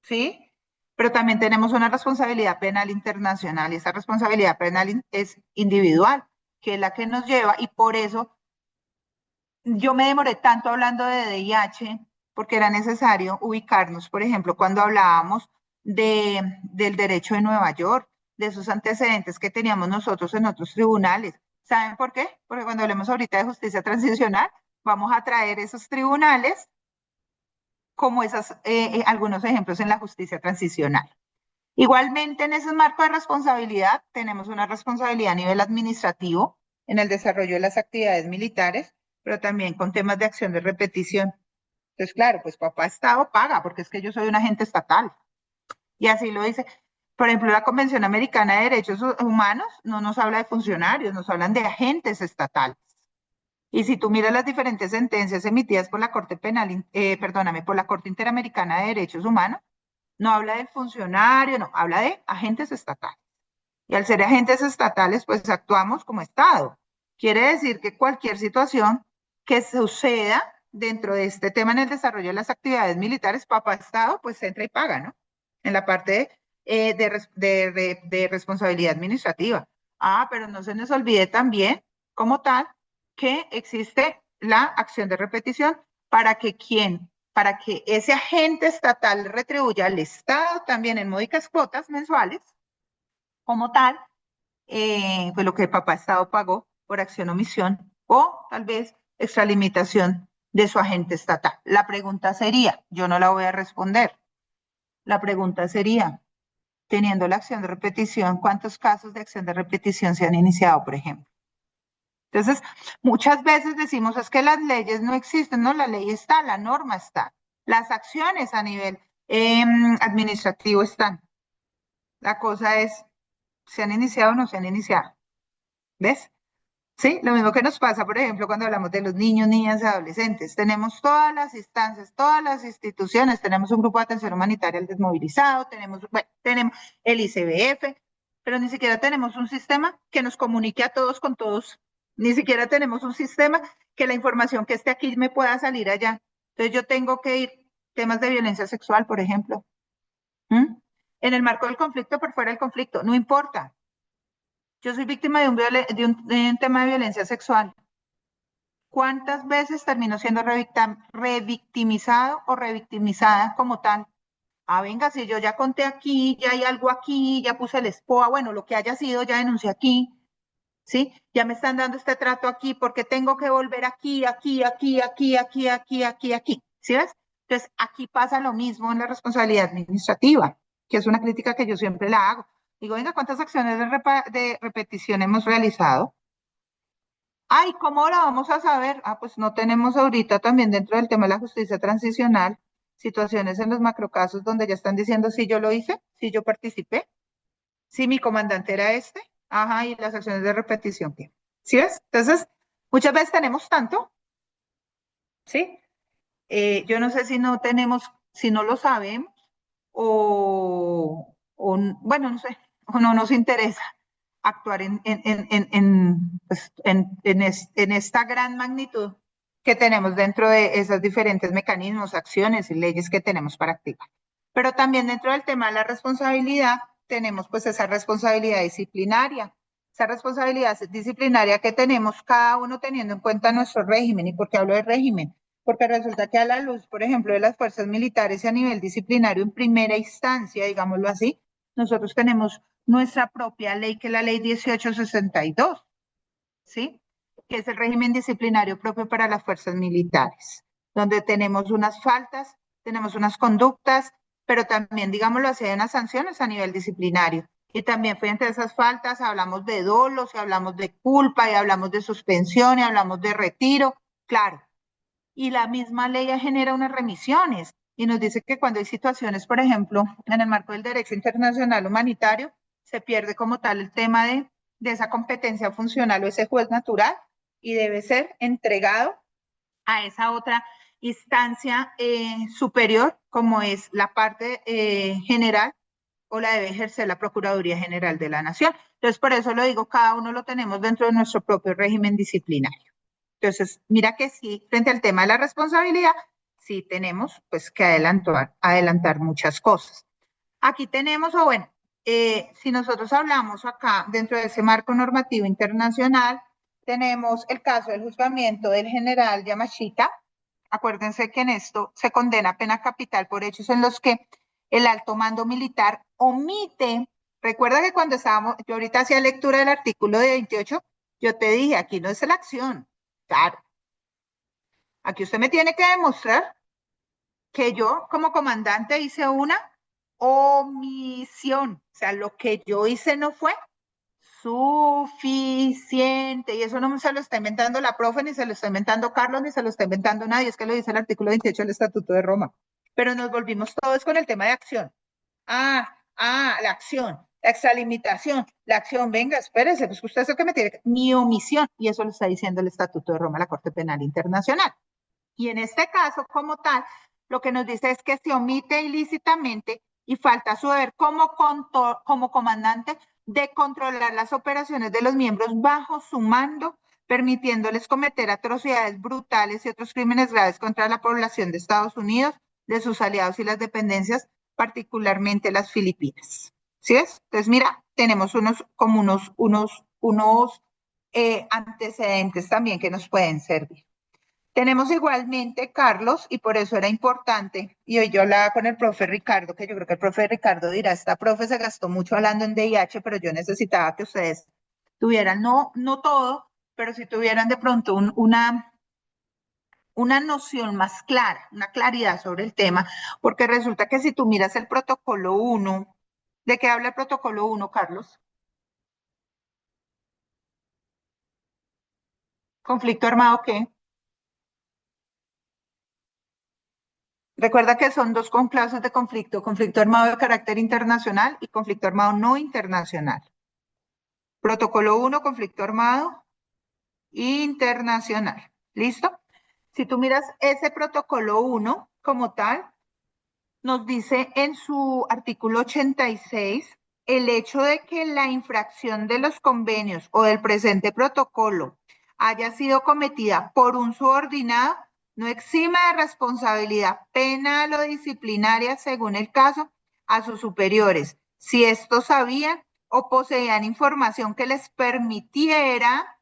[SPEAKER 1] ¿sí? Pero también tenemos una responsabilidad penal internacional y esa responsabilidad penal es individual, que es la que nos lleva y por eso yo me demoré tanto hablando de DIH porque era necesario ubicarnos, por ejemplo, cuando hablábamos del derecho de Nueva York, de esos antecedentes que teníamos nosotros en otros tribunales. ¿Saben por qué? Porque cuando hablemos ahorita de justicia transicional, vamos a traer esos tribunales como algunos ejemplos en la justicia transicional. Igualmente, en ese marco de responsabilidad, tenemos una responsabilidad a nivel administrativo en el desarrollo de las actividades militares, pero también con temas de acción de repetición. Entonces, claro, pues papá Estado paga, porque es que yo soy un agente estatal. Y así lo dice. Por ejemplo, la Convención Americana de Derechos Humanos no nos habla de funcionarios, nos hablan de agentes estatales. Y si tú miras las diferentes sentencias emitidas por la Corte Penal, por la Corte Interamericana de Derechos Humanos, no habla del funcionario, no, habla de agentes estatales. Y al ser agentes estatales, pues actuamos como Estado. Quiere decir que cualquier situación que suceda dentro de este tema en el desarrollo de las actividades militares, papá Estado, pues entra y paga, ¿no? En la parte de responsabilidad administrativa. Ah, pero no se nos olvide también, como tal, que existe la acción de repetición para que ese agente estatal retribuya al Estado también en módicas cuotas mensuales, como tal, pues lo que el papá Estado pagó por acción o omisión, o tal vez extralimitación de su agente estatal. La pregunta sería, yo no la voy a responder, la pregunta sería, teniendo la acción de repetición, ¿cuántos casos de acción de repetición se han iniciado, por ejemplo? Entonces, muchas veces decimos, es que las leyes no existen, no, la ley está, la norma está, las acciones a nivel administrativo están. La cosa es, ¿se han iniciado o no se han iniciado? ¿Ves? Sí, lo mismo que nos pasa, por ejemplo, cuando hablamos de los niños, niñas y adolescentes. Tenemos todas las instancias, todas las instituciones, tenemos un grupo de atención humanitaria al desmovilizado, bueno, tenemos el ICBF, pero ni siquiera tenemos un sistema que nos comunique a todos con todos. Ni siquiera tenemos un sistema que la información que esté aquí me pueda salir allá. Entonces yo tengo que ir, temas de violencia sexual, por ejemplo. ¿Mm? En el marco del conflicto, por fuera del conflicto, no importa. Yo soy víctima de un tema de violencia sexual. ¿Cuántas veces termino siendo revictimizado o revictimizada como tal? Ah, venga, si yo ya conté aquí, ya hay algo aquí, ya puse el SPOA, bueno, lo que haya sido, ya denuncié aquí, ¿sí? Ya me están dando este trato aquí, porque tengo que volver aquí, aquí, aquí, aquí, aquí, aquí, aquí, aquí, ¿sí ves? Entonces, aquí pasa lo mismo en la responsabilidad administrativa, que es una crítica que yo siempre la hago. Digo, venga, ¿cuántas acciones de repetición hemos realizado? Ay, ¿cómo lo vamos a saber? Ah, pues no tenemos ahorita también dentro del tema de la justicia transicional situaciones en los macrocasos donde ya están diciendo si yo lo hice, si yo participé, si mi comandante era este, ajá, y las acciones de repetición. ¿Qué? ¿Sí ves? Entonces, muchas veces tenemos tanto, ¿sí? Yo no sé si no tenemos, si no lo sabemos bueno, no sé, o no nos interesa actuar en esta gran magnitud que tenemos dentro de esos diferentes mecanismos, acciones y leyes que tenemos para activar. Pero también dentro del tema de la responsabilidad, tenemos pues esa responsabilidad disciplinaria. Esa responsabilidad disciplinaria que tenemos cada uno teniendo en cuenta nuestro régimen. ¿Y por qué hablo de régimen? Porque resulta que a la luz, por ejemplo, de las fuerzas militares y a nivel disciplinario en primera instancia, digámoslo así, nosotros tenemos nuestra propia ley, que es la ley 1862, ¿sí? Que es el régimen disciplinario propio para las fuerzas militares, donde tenemos unas faltas, tenemos unas conductas, pero también, digámoslo así, hay unas sanciones a nivel disciplinario. Y también frente a esas faltas hablamos de dolos, y hablamos de culpa, y hablamos de suspensión, y hablamos de retiro, claro. Y la misma ley genera unas remisiones y nos dice que cuando hay situaciones, por ejemplo, en el marco del derecho internacional humanitario, se pierde como tal el tema de esa competencia funcional o ese juez natural y debe ser entregado a esa otra instancia superior, como es la parte general o la debe ejercer la Procuraduría General de la Nación. Entonces, por eso lo digo, cada uno lo tenemos dentro de nuestro propio régimen disciplinario. Entonces, mira que sí, frente al tema de la responsabilidad, sí tenemos pues que adelantar muchas cosas. Aquí tenemos, o bueno, si nosotros hablamos acá dentro de ese marco normativo internacional, tenemos el caso del juzgamiento del general Yamashita. Acuérdense que en esto se condena pena capital por hechos en los que el alto mando militar omite. Recuerda que cuando estábamos, yo ahorita hacía lectura del artículo de 28, yo te dije, aquí no es la acción. Claro, aquí usted me tiene que demostrar que yo como comandante hice una omisión. O sea, lo que yo hice no fue suficiente. Y eso no se lo está inventando la profe, ni se lo está inventando Carlos, ni se lo está inventando nadie. Es que lo dice el artículo 28 del Estatuto de Roma. Pero nos volvimos todos con el tema de acción. La acción, la extralimitación, la acción. Venga, espérese, pues usted es el que me tiene que... Mi omisión. Y eso lo está diciendo el Estatuto de Roma, la Corte Penal Internacional. Y en este caso, como tal, lo que nos dice es que se omite ilícitamente y falta su deber como comandante de controlar las operaciones de los miembros bajo su mando, permitiéndoles cometer atrocidades brutales y otros crímenes graves contra la población de Estados Unidos, de sus aliados y las dependencias, particularmente las Filipinas. ¿Sí es? Entonces, mira, tenemos unos antecedentes también que nos pueden servir. Tenemos igualmente, Carlos, y por eso era importante, y hoy yo hablaba con el profe Ricardo, que yo creo que el profe Ricardo dirá, esta profe se gastó mucho hablando en DIH, pero yo necesitaba que ustedes tuvieran, no todo, pero si tuvieran de pronto una noción más clara, una claridad sobre el tema, porque resulta que si tú miras el protocolo 1, ¿de qué habla el protocolo 1, Carlos? ¿Conflicto armado qué? Recuerda que son dos clases de conflicto armado de carácter internacional y conflicto armado no internacional. Protocolo 1, conflicto armado internacional. ¿Listo? Si tú miras ese protocolo 1 como tal, nos dice en su artículo 86 el hecho de que la infracción de los convenios o del presente protocolo haya sido cometida por un subordinado no exime de responsabilidad penal o disciplinaria según el caso a sus superiores, si estos sabían o poseían información que les permitiera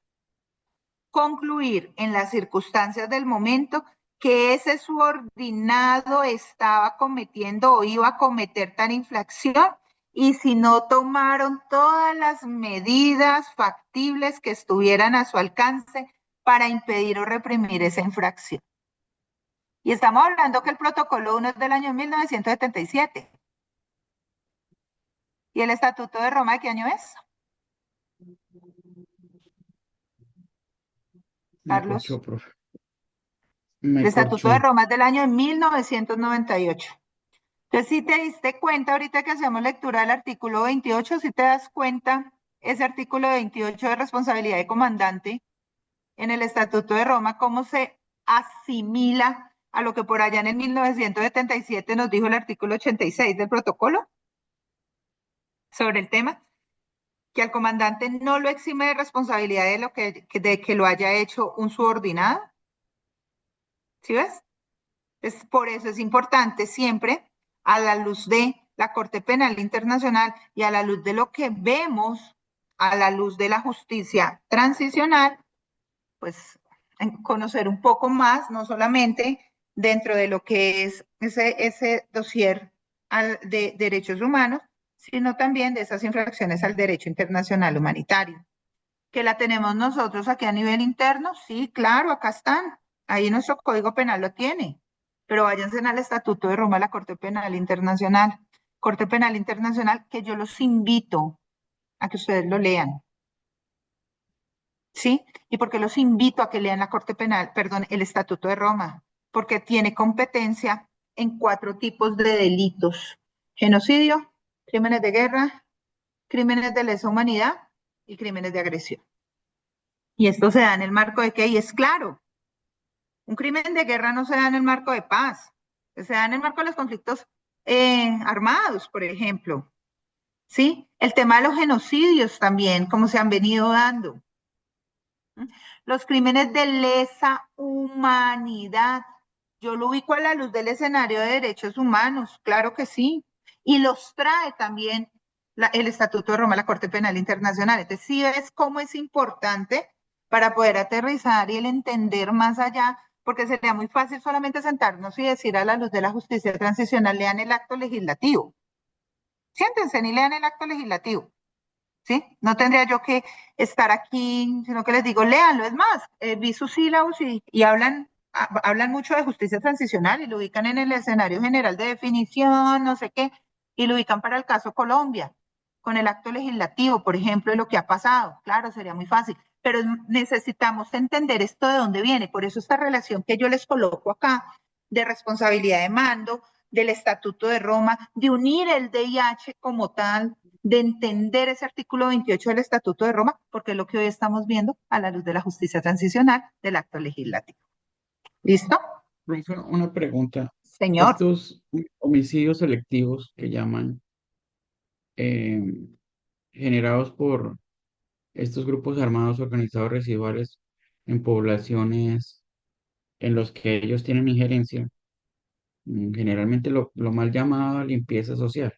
[SPEAKER 1] concluir en las circunstancias del momento que ese subordinado estaba cometiendo o iba a cometer tal infracción y si no tomaron todas las medidas factibles que estuvieran a su alcance para impedir o reprimir esa infracción. Y estamos hablando que el protocolo 1 es del año 1977. ¿Y el Estatuto de Roma de qué año es?
[SPEAKER 3] Me
[SPEAKER 1] Carlos.
[SPEAKER 3] corchó, profe.
[SPEAKER 1] El
[SPEAKER 3] Me
[SPEAKER 1] Estatuto de
[SPEAKER 3] corchó.
[SPEAKER 1] Roma es del año de 1998. Entonces, si te diste cuenta ahorita que hacemos lectura del artículo 28, si te das cuenta, ese artículo 28 de responsabilidad de comandante en el Estatuto de Roma, cómo se asimila a lo que por allá en el 1977 nos dijo el artículo 86 del protocolo sobre el tema, que al comandante no lo exime de responsabilidad de que lo haya hecho un subordinado. ¿Sí ves? Por eso es importante siempre, a la luz de la Corte Penal Internacional y a la luz de lo que vemos, a la luz de la justicia transicional, pues conocer un poco más, no solamente dentro de lo que es ese dossier de derechos humanos, sino también de esas infracciones al derecho internacional humanitario. ¿Que la tenemos nosotros aquí a nivel interno? Sí, claro, acá están. Ahí nuestro Código Penal lo tiene. Pero váyanse al Estatuto de Roma, la Corte Penal Internacional. Corte Penal Internacional, que yo los invito a que ustedes lo lean. ¿Sí? ¿Y por qué los invito a que lean la Corte Penal, perdón, el Estatuto de Roma? Porque tiene competencia en 4 tipos de delitos: genocidio, crímenes de guerra, crímenes de lesa humanidad y crímenes de agresión. Y esto se da en el marco de qué, y es claro, un crimen de guerra no se da en el marco de paz, se da en el marco de los conflictos armados, por ejemplo. ¿Sí? El tema de los genocidios también, como se han venido dando. Los crímenes de lesa humanidad, yo lo ubico a la luz del escenario de derechos humanos, claro que sí. Y los trae también el Estatuto de Roma, la Corte Penal Internacional. Entonces, sí ves cómo es importante para poder aterrizar y el entender más allá, porque sería muy fácil solamente sentarnos y decir a la luz de la justicia transicional, lean el acto legislativo. Siéntense y lean el acto legislativo. ¿Sí? No tendría yo que estar aquí, sino que les digo, léanlo. Es más, vi sus sílabos y hablan mucho de justicia transicional y lo ubican en el escenario general de definición, no sé qué, y lo ubican para el caso Colombia, con el acto legislativo, por ejemplo, de lo que ha pasado. Claro, sería muy fácil, pero necesitamos entender esto de dónde viene. Por eso esta relación que yo les coloco acá de responsabilidad de mando, del Estatuto de Roma, de unir el DIH como tal, de entender ese artículo 28 del Estatuto de Roma, porque es lo que hoy estamos viendo a la luz de la justicia transicional del acto legislativo. ¿Listo?
[SPEAKER 3] Profe, una pregunta.
[SPEAKER 1] Señor.
[SPEAKER 3] Estos homicidios selectivos que llaman, eh, generados por estos grupos armados organizados residuales en poblaciones en los que ellos tienen injerencia, generalmente lo mal llamado limpieza social.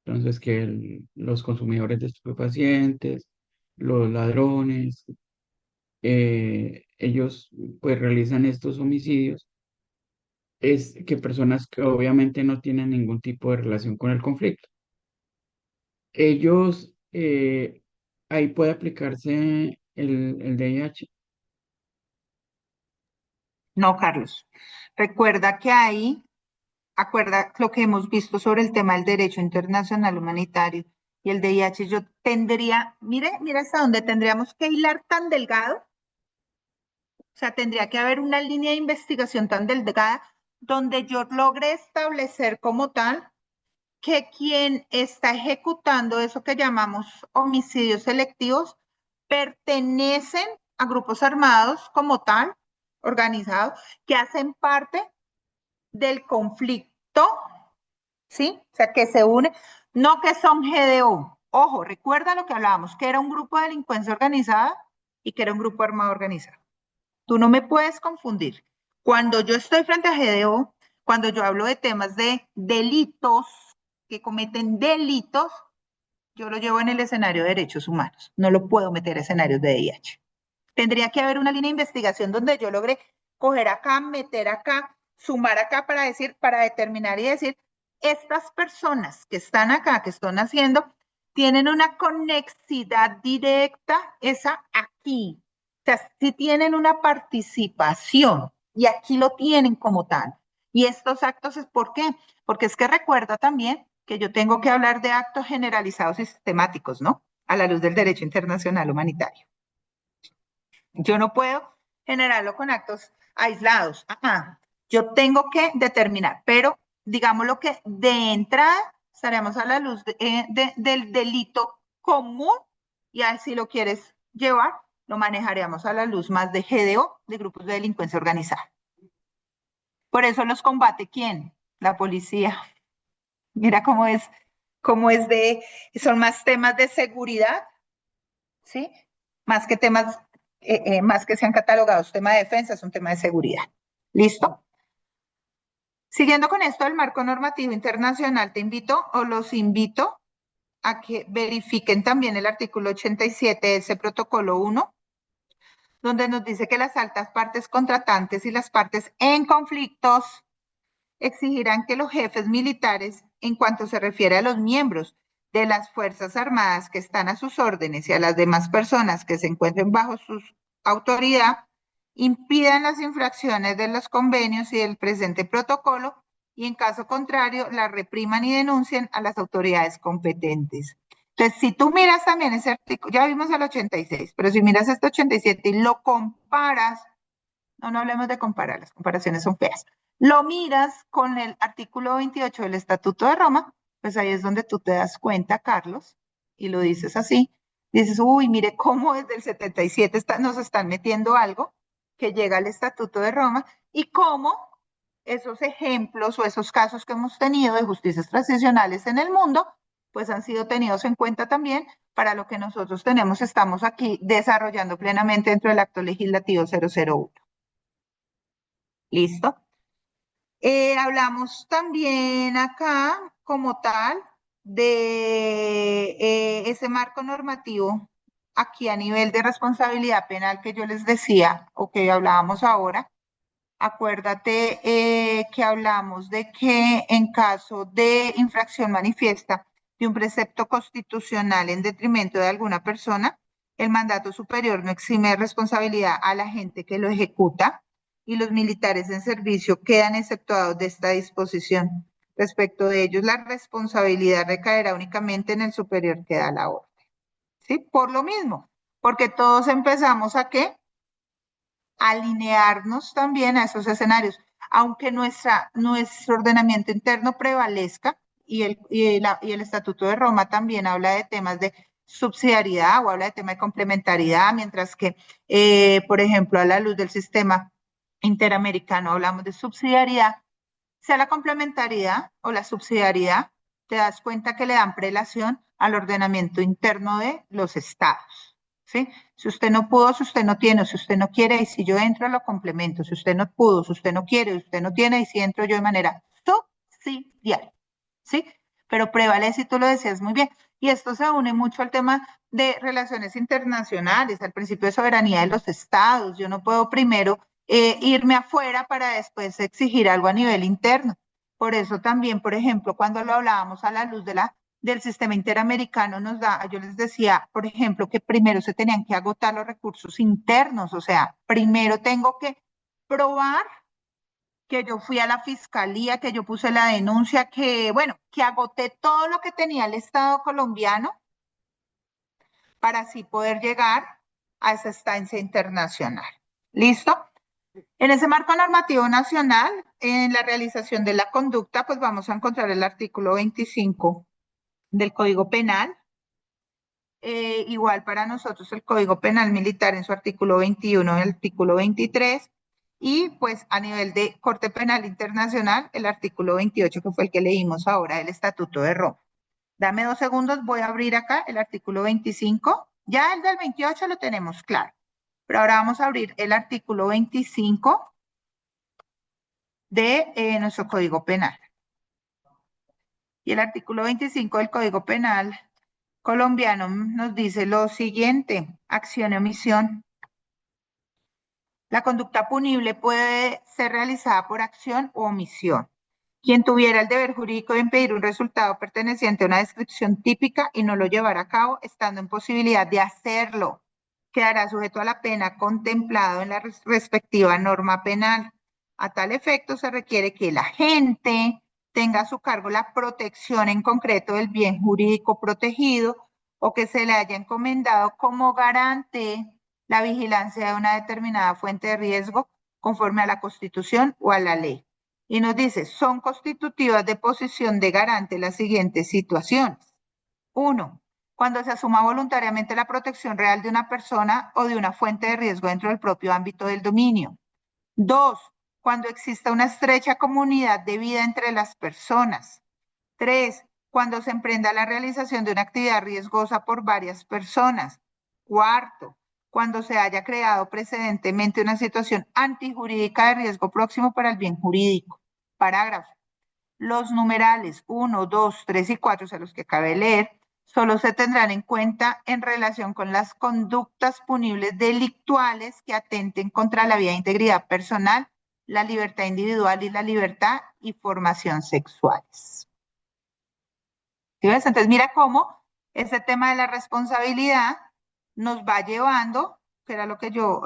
[SPEAKER 3] Entonces, que los consumidores de estupefacientes, los ladrones, ellos pues realizan estos homicidios, es que personas que obviamente no tienen ningún tipo de relación con el conflicto. Ellos, ahí puede aplicarse el DIH.
[SPEAKER 1] No, Carlos. Recuerda que ahí, acuerda lo que hemos visto sobre el tema del derecho internacional humanitario y el DIH, yo tendría, mire hasta dónde tendríamos que hilar tan delgado. O sea, tendría que haber una línea de investigación tan delgada donde yo logre establecer como tal que quien está ejecutando eso que llamamos homicidios selectivos pertenecen a grupos armados como tal, organizados, que hacen parte del conflicto, ¿sí? O sea, que se une, no que son GDO. Ojo, recuerda lo que hablábamos, que era un grupo de delincuencia organizada y que era un grupo armado organizado. Tú no me puedes confundir. Cuando yo estoy frente a GDO, cuando yo hablo de temas de delitos, que cometen delitos, yo lo llevo en el escenario de derechos humanos. No lo puedo meter a escenarios de DIH. Tendría que haber una línea de investigación donde yo logre coger acá, meter acá, sumar acá para decir, para determinar y decir, estas personas que están acá, que están haciendo, tienen una conexidad directa, esa aquí. O sea, sí tienen una participación y aquí lo tienen como tal. Y estos actos es ¿por qué? Porque es que recuerda también que yo tengo que hablar de actos generalizados y sistemáticos, ¿no? A la luz del derecho internacional humanitario. Yo no puedo generarlo con actos aislados. Yo tengo que determinar, pero digámoslo que de entrada estaremos a la luz del delito común y así lo quieres llevar, lo manejaríamos a la luz más de GDO, de grupos de delincuencia organizada. Por eso los combate ¿quién? La policía. Mira cómo es son más temas de seguridad, ¿sí? Más que temas, más que sean catalogados tema de defensa, es un tema de seguridad. ¿Listo? Siguiendo con esto del marco normativo internacional, los invito a que verifiquen también el artículo 87 de ese protocolo 1, donde nos dice que las altas partes contratantes y las partes en conflictos exigirán que los jefes militares, en cuanto se refiere a los miembros de las Fuerzas Armadas que están a sus órdenes y a las demás personas que se encuentren bajo su autoridad, impidan las infracciones de los convenios y del presente protocolo y en caso contrario las repriman y denuncien a las autoridades competentes. Entonces, si tú miras también ese artículo, ya vimos el 86, pero si miras este 87 y lo comparas, no hablemos de comparar, las comparaciones son feas. Lo miras con el artículo 28 del Estatuto de Roma, pues ahí es donde tú te das cuenta, Carlos, y lo dices así. Dices, uy, mire cómo desde el 77 nos están metiendo algo que llega al Estatuto de Roma y cómo esos ejemplos o esos casos que hemos tenido de justicias transicionales en el mundo, pues han sido tenidos en cuenta también para lo que nosotros estamos aquí desarrollando plenamente dentro del acto legislativo 001. ¿Listo? Hablamos también acá, como tal, de ese marco normativo aquí a nivel de responsabilidad penal que yo les decía o que hablábamos ahora. Acuérdate que hablamos de que en caso de infracción manifiesta de un precepto constitucional en detrimento de alguna persona, el mandato superior no exime de responsabilidad a la gente que lo ejecuta y los militares en servicio quedan exceptuados de esta disposición. Respecto de ellos, la responsabilidad recaerá únicamente en el superior que da la orden. ¿Sí? Por lo mismo, porque todos empezamos a ¿qué? Alinearnos también a esos escenarios, aunque nuestro ordenamiento interno prevalezca y el Estatuto de Roma también habla de temas de subsidiariedad o habla de tema de complementariedad, mientras que, por ejemplo, a la luz del sistema interamericano hablamos de subsidiariedad, sea la complementariedad o la subsidiariedad, te das cuenta que le dan prelación al ordenamiento interno de los estados. ¿Sí? Si usted no pudo, si usted no tiene, si usted no quiere, y si yo entro, lo complemento. Si usted no pudo, si usted no quiere, si usted no tiene, y si entro yo de manera subsidiaria. ¿Sí? Pero prevalece, y tú lo decías muy bien. Y esto se une mucho al tema de relaciones internacionales, al principio de soberanía de los estados. Yo no puedo primero irme afuera para después exigir algo a nivel interno. Por eso también, por ejemplo, cuando lo hablábamos a la luz del sistema interamericano yo les decía, por ejemplo, que primero se tenían que agotar los recursos internos, o sea, primero tengo que probar que yo fui a la fiscalía, que yo puse la denuncia, que agoté todo lo que tenía el Estado colombiano para así poder llegar a esa instancia internacional. ¿Listo? En ese marco normativo nacional, en la realización de la conducta, pues vamos a encontrar el artículo 25 del Código Penal. Igual para nosotros el Código Penal Militar en su artículo 21 y el artículo 23. Y pues a nivel de Corte Penal Internacional, el artículo 28, que fue el que leímos ahora, del Estatuto de Roma. Dame 2 segundos, voy a abrir acá el artículo 25. Ya el del 28 lo tenemos claro. Pero ahora vamos a abrir el artículo 25 de nuestro Código Penal. Y el artículo 25 del Código Penal colombiano nos dice lo siguiente: acción y omisión. La conducta punible puede ser realizada por acción o omisión. Quien tuviera el deber jurídico de impedir un resultado perteneciente a una descripción típica y no lo llevará a cabo, estando en posibilidad de hacerlo, quedará sujeto a la pena contemplado en la respectiva norma penal. A tal efecto, se requiere que el agente tenga a su cargo la protección en concreto del bien jurídico protegido o que se le haya encomendado como garante la vigilancia de una determinada fuente de riesgo conforme a la Constitución o a la ley. Y nos dice, son constitutivas de posición de garante las siguientes situaciones. 1. Cuando se asuma voluntariamente la protección real de una persona o de una fuente de riesgo dentro del propio ámbito del dominio. 2. Cuando exista una estrecha comunidad de vida entre las personas. 3. Cuando se emprenda la realización de una actividad riesgosa por varias personas. 4. Cuando se haya creado precedentemente una situación antijurídica de riesgo próximo para el bien jurídico. Parágrafo. Los numerales 1, 2, 3 y 4, o sea, los que acabé de leer, solo se tendrán en cuenta en relación con las conductas punibles delictuales que atenten contra la vida e integridad personal, la libertad individual y la libertad y formación sexuales. ¿Sí ves? Entonces mira cómo ese tema de la responsabilidad nos va llevando, que era lo que yo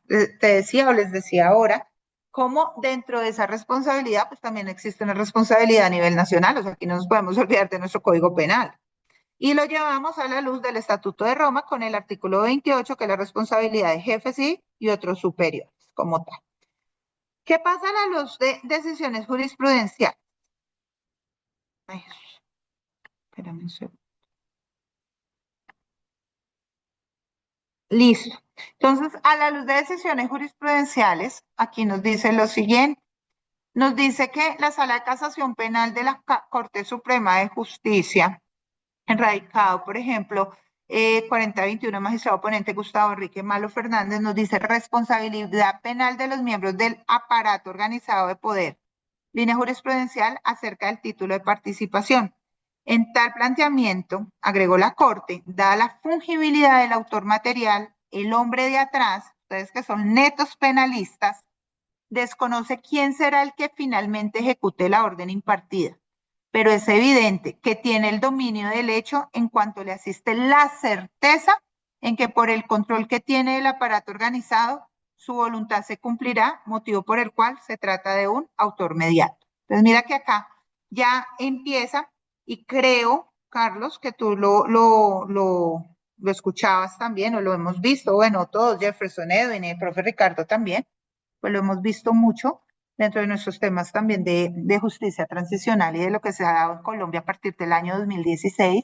[SPEAKER 1] te decía o les decía ahora, cómo dentro de esa responsabilidad pues también existe una responsabilidad a nivel nacional, o sea, aquí no nos podemos olvidar de nuestro Código Penal. Y lo llevamos a la luz del Estatuto de Roma con el artículo 28, que es la responsabilidad de jefes y otros superiores, como tal. ¿Qué pasa a la luz de decisiones jurisprudenciales? Ay, espérame un segundo. Listo. Entonces, a la luz de decisiones jurisprudenciales, aquí nos dice lo siguiente. Nos dice que la Sala de Casación Penal de la Corte Suprema de Justicia, radicado, por ejemplo, 4021, magistrado ponente Gustavo Enrique Malo Fernández, nos dice responsabilidad penal de los miembros del aparato organizado de poder. Línea jurisprudencial acerca del título de participación. En tal planteamiento, agregó la Corte, dada la fungibilidad del autor material, el hombre de atrás, ustedes que son netos penalistas, desconoce quién será el que finalmente ejecute la orden impartida, pero es evidente que tiene el dominio del hecho en cuanto le asiste la certeza en que por el control que tiene el aparato organizado, su voluntad se cumplirá, motivo por el cual se trata de un autor mediato. Entonces mira que acá ya empieza, y creo, Carlos, que tú lo escuchabas también, o lo hemos visto, bueno, todos, Jefferson Edwin y el profe Ricardo también, pues lo hemos visto mucho dentro de nuestros temas también de justicia transicional y de lo que se ha dado en Colombia a partir del año 2016,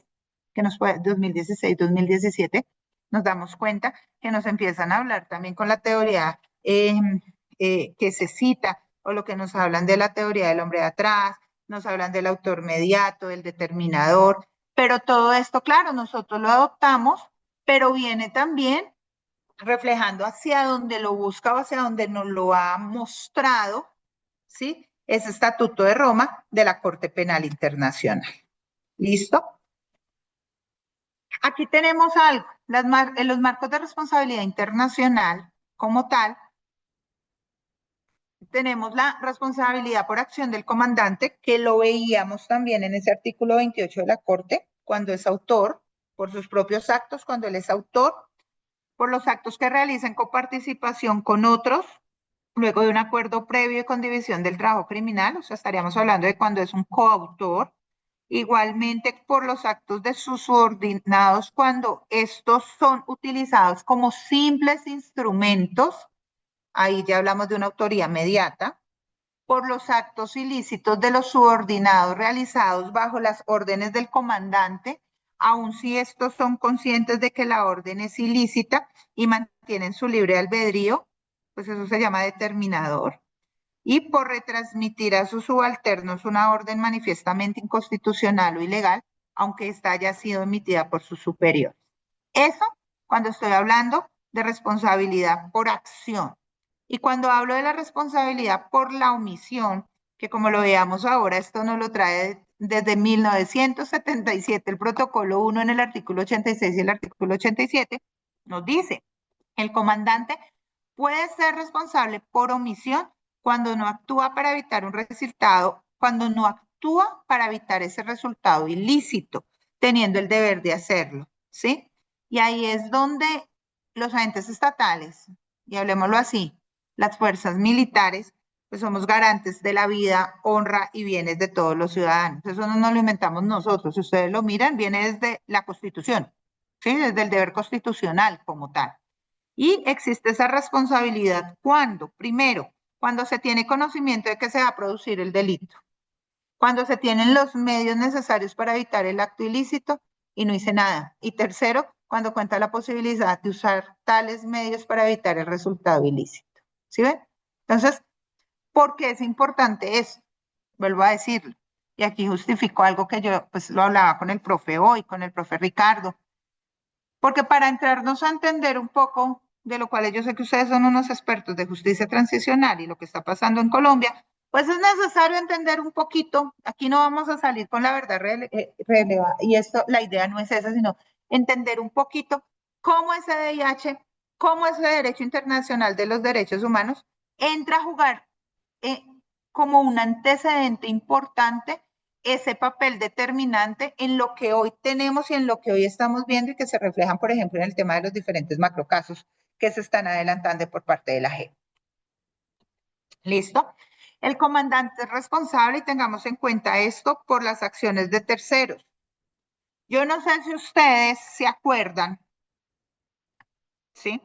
[SPEAKER 1] que nos fue 2016-2017, nos damos cuenta que nos empiezan a hablar también con la teoría que se cita, o lo que nos hablan de la teoría del hombre de atrás, nos hablan del autor mediato, del determinador, pero todo esto, claro, nosotros lo adoptamos, pero viene también reflejando hacia donde lo busca o hacia donde nos lo ha mostrado, ¿sí? Ese Estatuto de Roma de la Corte Penal Internacional. ¿Listo? Aquí tenemos algo, en los marcos de responsabilidad internacional como tal, tenemos la responsabilidad por acción del comandante, que lo veíamos también en ese artículo 28 de la Corte, cuando es autor, por sus propios actos, cuando él es autor, por los actos que realiza en coparticipación con otros, luego de un acuerdo previo y con división del trabajo criminal, o sea, estaríamos hablando de cuando es un coautor, igualmente por los actos de sus subordinados cuando estos son utilizados como simples instrumentos, ahí ya hablamos de una autoría mediata, por los actos ilícitos de los subordinados realizados bajo las órdenes del comandante, aun si estos son conscientes de que la orden es ilícita y mantienen su libre albedrío, pues eso se llama determinador. Y por retransmitir a sus subalternos una orden manifiestamente inconstitucional o ilegal, aunque ésta haya sido emitida por sus superiores. Eso cuando estoy hablando de responsabilidad por acción. Y cuando hablo de la responsabilidad por la omisión, que como lo veamos ahora, esto nos lo trae desde 1977, el protocolo 1 en el artículo 86 y el artículo 87, nos dice, el comandante puede ser responsable por omisión cuando no actúa para evitar un resultado, cuando no actúa para evitar ese resultado ilícito, teniendo el deber de hacerlo, ¿sí? Y ahí es donde los agentes estatales, y hablemoslo así, las fuerzas militares, pues somos garantes de la vida, honra y bienes de todos los ciudadanos. Eso no nos lo inventamos nosotros. Si ustedes lo miran, viene desde la Constitución, ¿sí? Desde el deber constitucional como tal. Y existe esa responsabilidad cuando, primero, cuando se tiene conocimiento de que se va a producir el delito, cuando se tienen los medios necesarios para evitar el acto ilícito y no hice nada. Y tercero, cuando cuenta la posibilidad de usar tales medios para evitar el resultado ilícito. ¿Sí ven? Entonces, ¿por qué es importante eso? Vuelvo a decirlo. Y aquí justifico algo que yo pues lo hablaba con el profe hoy, con el profe Ricardo. Porque para entrarnos a entender un poco de lo cual yo sé que ustedes son unos expertos de justicia transicional y lo que está pasando en Colombia, pues es necesario entender un poquito, aquí no vamos a salir con la verdad y esto, la idea no es esa, sino entender un poquito cómo ese DIH, cómo ese derecho internacional de los derechos humanos entra a jugar eh, como un antecedente importante ese papel determinante en lo que hoy tenemos y en lo que hoy estamos viendo y que se reflejan, por ejemplo, en el tema de los diferentes macrocasos que se están adelantando por parte de la JEP. ¿Listo? El comandante es responsable y tengamos en cuenta esto por las acciones de terceros. Yo no sé si ustedes se acuerdan, ¿sí?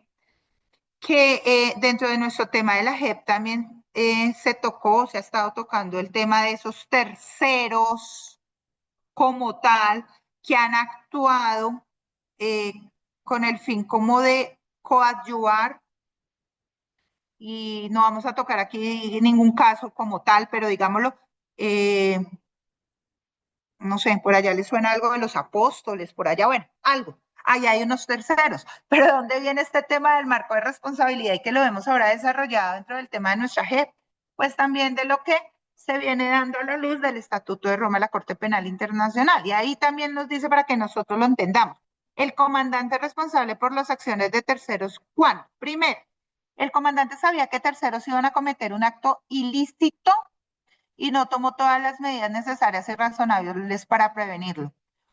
[SPEAKER 1] Que dentro de nuestro tema de la JEP también se tocó, se ha estado tocando el tema de esos terceros como tal que han actuado eh, con el fin como de coadyuvar y no vamos a tocar aquí ningún caso como tal, pero digámoslo, no sé, por allá les suena algo de los apóstoles, por allá, bueno, algo. Allá hay unos terceros. Pero ¿de dónde viene este tema del marco de responsabilidad y que lo vemos ahora desarrollado dentro del tema de nuestra JEP? Pues también de lo que se viene dando a la luz del Estatuto de Roma, la Corte Penal Internacional. Y ahí también nos dice para que nosotros lo entendamos. El comandante responsable por las acciones de terceros, ¿cuándo? Primero, el comandante sabía que terceros iban a cometer un acto ilícito y no tomó todas las medidas necesarias y razonables para prevenirlo.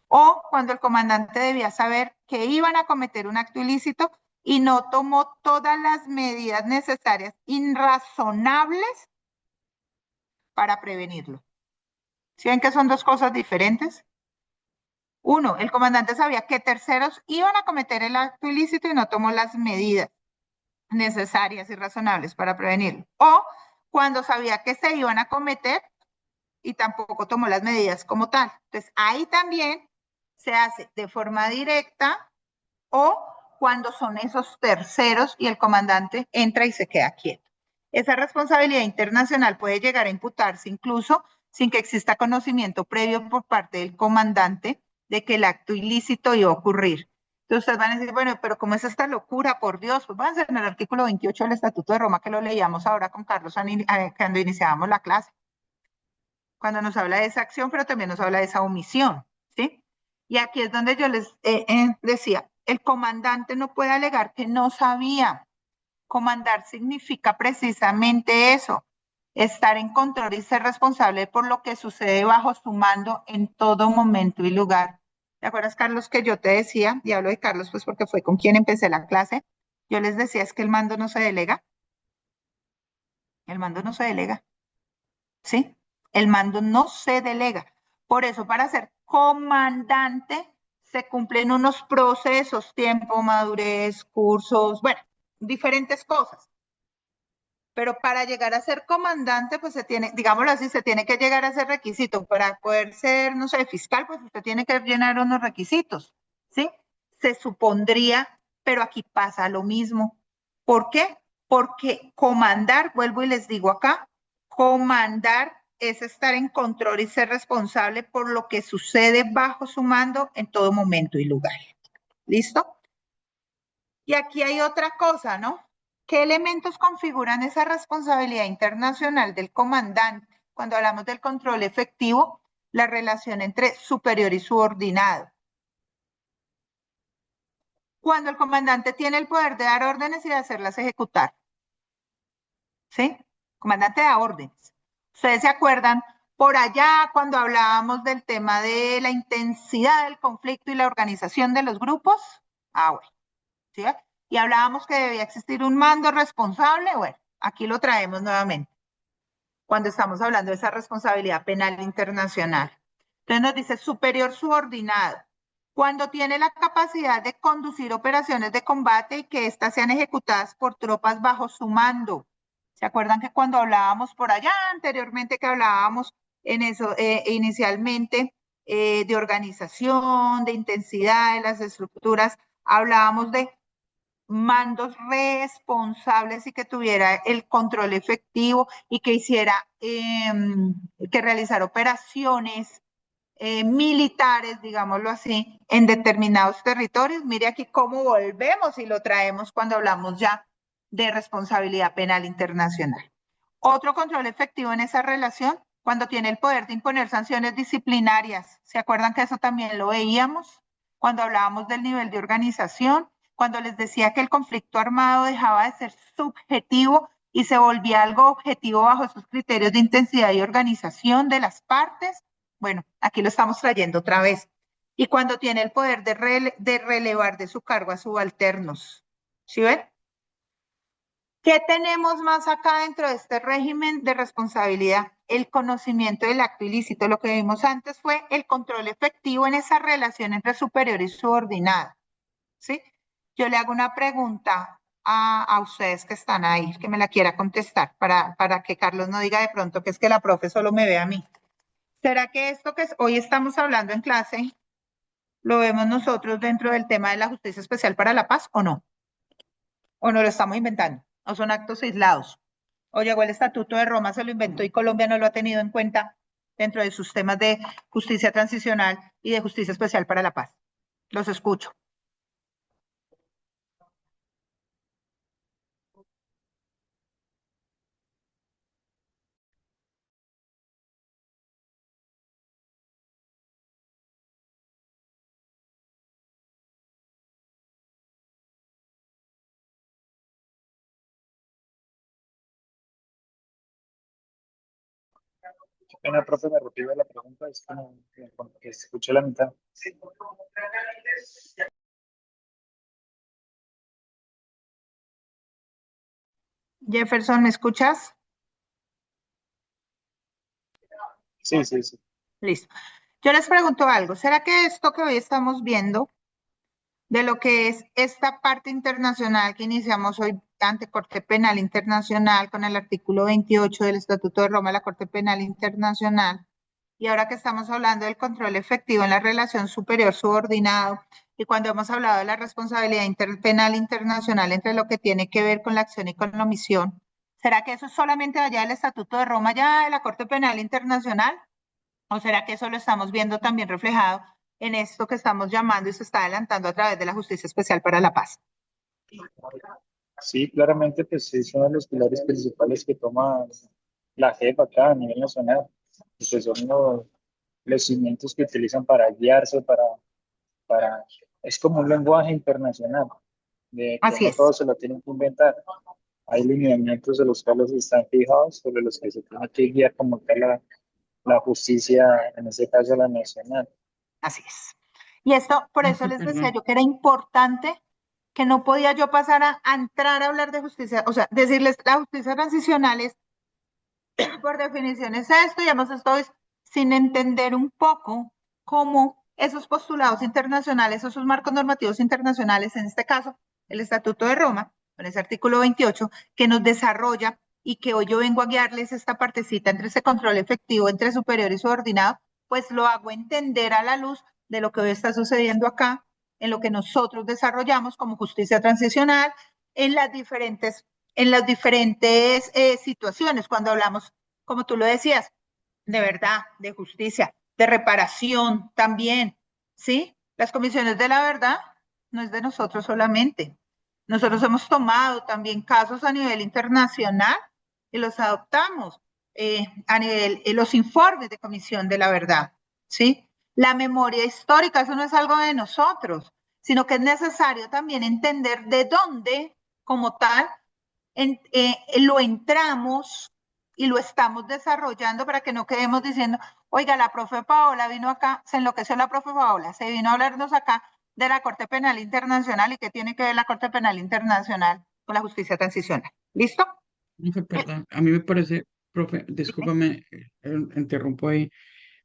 [SPEAKER 1] O cuando el comandante debía saber que iban a cometer un acto ilícito y no tomó todas las medidas necesarias y razonables para prevenirlo. ¿Sí ven que son dos cosas diferentes? Uno, el comandante sabía que terceros iban a cometer el acto ilícito y no tomó las medidas necesarias y razonables para prevenirlo. O cuando sabía que se iban a cometer y tampoco tomó las medidas como tal. Entonces, ahí también se hace de forma directa o cuando son esos terceros y el comandante entra y se queda quieto. Esa responsabilidad internacional puede llegar a imputarse incluso sin que exista conocimiento previo por parte del comandante de que el acto ilícito iba a ocurrir. Entonces ustedes van a decir, bueno, pero ¿cómo es esta locura? Por Dios, pues van a ser en el artículo 28 del Estatuto de Roma que lo leíamos ahora con Carlos cuando iniciábamos la clase, cuando nos habla de esa acción, pero también nos habla de esa omisión, ¿sí? Y aquí es donde yo les decía, el comandante no puede alegar que no sabía. Comandar significa precisamente eso, estar en control y ser responsable por lo que sucede bajo su mando en todo momento y lugar. ¿Te acuerdas, Carlos, que yo te decía, y hablo de Carlos pues porque fue con quien empecé la clase, yo les decía es que el mando no se delega, el mando no se delega, ¿sí? El mando no se delega. Por eso, para ser comandante, se cumplen unos procesos, tiempo, madurez, cursos, bueno, diferentes cosas. Pero para llegar a ser comandante, pues se tiene, digámoslo así, se tiene que llegar a ese requisito. Para poder ser, no sé, fiscal, pues usted tiene que llenar unos requisitos, ¿sí? Se supondría, pero aquí pasa lo mismo. ¿Por qué? Porque comandar, vuelvo y les digo acá, comandar es estar en control y ser responsable por lo que sucede bajo su mando en todo momento y lugar. ¿Listo? Y aquí hay otra cosa, ¿no? ¿Qué elementos configuran esa responsabilidad internacional del comandante? Cuando hablamos del control efectivo, la relación entre superior y subordinado. Cuando el comandante tiene el poder de dar órdenes y de hacerlas ejecutar. ¿Sí? El comandante da órdenes. ¿Ustedes se acuerdan por allá cuando hablábamos del tema de la intensidad del conflicto y la organización de los grupos? Ah, bueno. ¿Sí? Y hablábamos que debía existir un mando responsable. Bueno, aquí lo traemos nuevamente cuando estamos hablando de esa responsabilidad penal internacional. Entonces nos dice superior subordinado. cuando tiene la capacidad de conducir operaciones de combate y que éstas sean ejecutadas por tropas bajo su mando. ¿Se acuerdan que cuando hablábamos por allá anteriormente, que hablábamos en eso inicialmente de organización, de intensidad de las estructuras, hablábamos de mandos responsables y que tuviera el control efectivo y que hiciera, que realizara operaciones militares, digámoslo así, en determinados territorios? Mire aquí cómo volvemos y lo traemos cuando hablamos ya de responsabilidad penal internacional. Otro control efectivo en esa relación, cuando tiene el poder de imponer sanciones disciplinarias. ¿Se acuerdan que eso también lo veíamos cuando hablábamos del nivel de organización? Cuando les decía que el conflicto armado dejaba de ser subjetivo y se volvía algo objetivo bajo esos criterios de intensidad y organización de las partes. Bueno, aquí lo estamos trayendo otra vez. Y cuando tiene el poder de relevar de su cargo a subalternos. ¿Sí ven? ¿Qué tenemos más acá dentro de este régimen de responsabilidad? El conocimiento del acto ilícito. Lo que vimos antes fue el control efectivo en esa relación entre superior y subordinado. ¿Sí? Yo le hago una pregunta a ustedes que están ahí, que me la quiera contestar, para que Carlos no diga de pronto que es que la profe solo me ve a mí. ¿Será que esto que hoy estamos hablando en clase lo vemos nosotros dentro del tema de la justicia especial para la paz o no? ¿O no lo estamos inventando? ¿O son actos aislados? ¿O llegó el Estatuto de Roma, se lo inventó y Colombia no lo ha tenido en cuenta dentro de sus temas de justicia transicional y de justicia especial para la paz? Los escucho.
[SPEAKER 4] Qué pena, profe, me repite la pregunta, es que escuché la mitad.
[SPEAKER 1] Jefferson, ¿me escuchas?
[SPEAKER 4] Sí, sí, sí.
[SPEAKER 1] Listo. Yo les pregunto algo. ¿Será que esto que hoy estamos viendo de lo que es esta parte internacional que iniciamos hoy ante Corte Penal Internacional con el artículo 28 del Estatuto de Roma de la Corte Penal Internacional, y ahora que estamos hablando del control efectivo en la relación superior-subordinado, y cuando hemos hablado de la responsabilidad penal internacional entre lo que tiene que ver con la acción y con la omisión, ¿será que eso es solamente allá del Estatuto de Roma, ya de la Corte Penal Internacional? ¿O será que eso lo estamos viendo también reflejado en esto que estamos llamando y se está adelantando a través de la Justicia Especial para la Paz?
[SPEAKER 4] Sí, claramente, pues es uno de los pilares principales que toma la JEP acá a nivel nacional. Y pues son los cimientos que utilizan para guiarse, es como un lenguaje internacional, de que
[SPEAKER 1] Así
[SPEAKER 4] no
[SPEAKER 1] es.
[SPEAKER 4] todo se lo tienen que inventar. Hay lineamientos de los cuales están fijados, sobre los que se tiene que guiar como tal la justicia, en este caso la nacional.
[SPEAKER 1] Así es. Y esto, por eso les decía
[SPEAKER 3] Perdón.
[SPEAKER 1] yo que era importante, que no podía yo pasar a entrar a hablar de justicia, o sea, decirles la justicia transicional es, por definición, es esto, y además estoy sin entender un poco cómo esos postulados internacionales, esos marcos normativos internacionales, en este caso, el Estatuto de Roma, con ese artículo 28, que nos desarrolla y que hoy yo vengo a guiarles esta partecita entre ese control efectivo entre superior y subordinado, pues lo hago entender a la luz de lo que hoy está sucediendo acá, en lo que nosotros desarrollamos como justicia transicional, en las diferentes, situaciones, cuando hablamos, como tú lo decías, de verdad, de justicia, de reparación también, ¿sí? Las comisiones de la verdad no es de nosotros solamente. Nosotros hemos tomado también casos a nivel internacional y los adoptamos a nivel, los informes de comisión de la verdad, ¿sí? La memoria histórica, eso no es algo de nosotros, sino que es necesario también entender de dónde, como tal, lo entramos y lo estamos desarrollando para que no quedemos diciendo, oiga, la profe Paola vino acá, se enloqueció la profe Paola, se vino a hablarnos acá de la Corte Penal Internacional y qué tiene que ver la Corte Penal Internacional con la justicia transicional. ¿Listo?
[SPEAKER 3] Perdón, a mí me parece, profe, discúlpame, interrumpo ahí.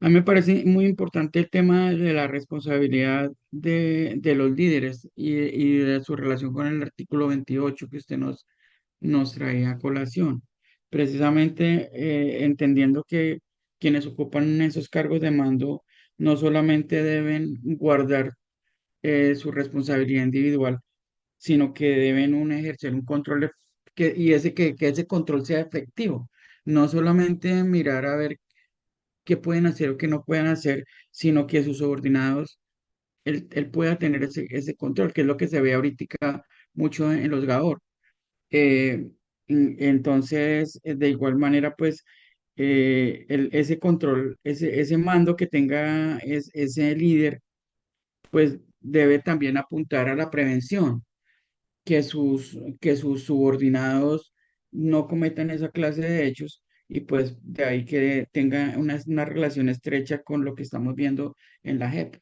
[SPEAKER 3] A mí me parece muy importante el tema de la responsabilidad de los líderes y de su relación con el artículo 28 que usted nos traía a colación. Precisamente entendiendo que quienes ocupan esos cargos de mando no solamente deben guardar su responsabilidad individual, sino que deben ejercer un control que ese control sea efectivo. No solamente mirar a ver qué pueden hacer o qué no pueden hacer, sino que sus subordinados, él pueda tener ese control, que es lo que se ve ahorita mucho en los GAOR. Eh, entonces, de igual manera, pues, ese control, ese mando que tenga ese líder, pues debe también apuntar a la prevención, que sus subordinados no cometan esa clase de hechos y pues de ahí que tenga una relación estrecha con lo que estamos viendo en la JEP.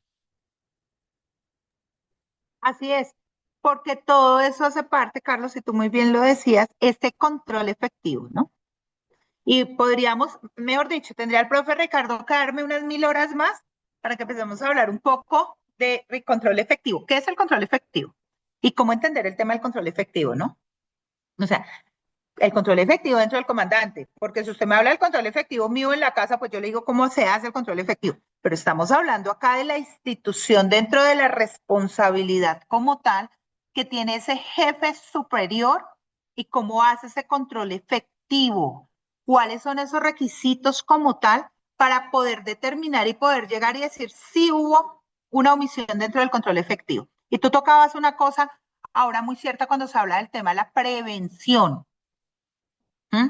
[SPEAKER 1] Así es, porque todo eso hace parte, Carlos, y tú muy bien lo decías, este control efectivo, ¿no? Y podríamos, mejor dicho, tendría el profe Ricardo que darme unas 1000 horas más para que empecemos a hablar un poco de control efectivo. ¿Qué es el control efectivo? Y cómo entender el tema del control efectivo, ¿no? O sea, el control efectivo dentro del comandante, porque si usted me habla del control efectivo mío en la casa, pues yo le digo cómo se hace el control efectivo. Pero estamos hablando acá de la institución dentro de la responsabilidad como tal, que tiene ese jefe superior y cómo hace ese control efectivo. ¿Cuáles son esos requisitos como tal para poder determinar y poder llegar y decir si hubo una omisión dentro del control efectivo? Y tú tocabas una cosa ahora muy cierta cuando se habla del tema de la prevención. ¿Mm?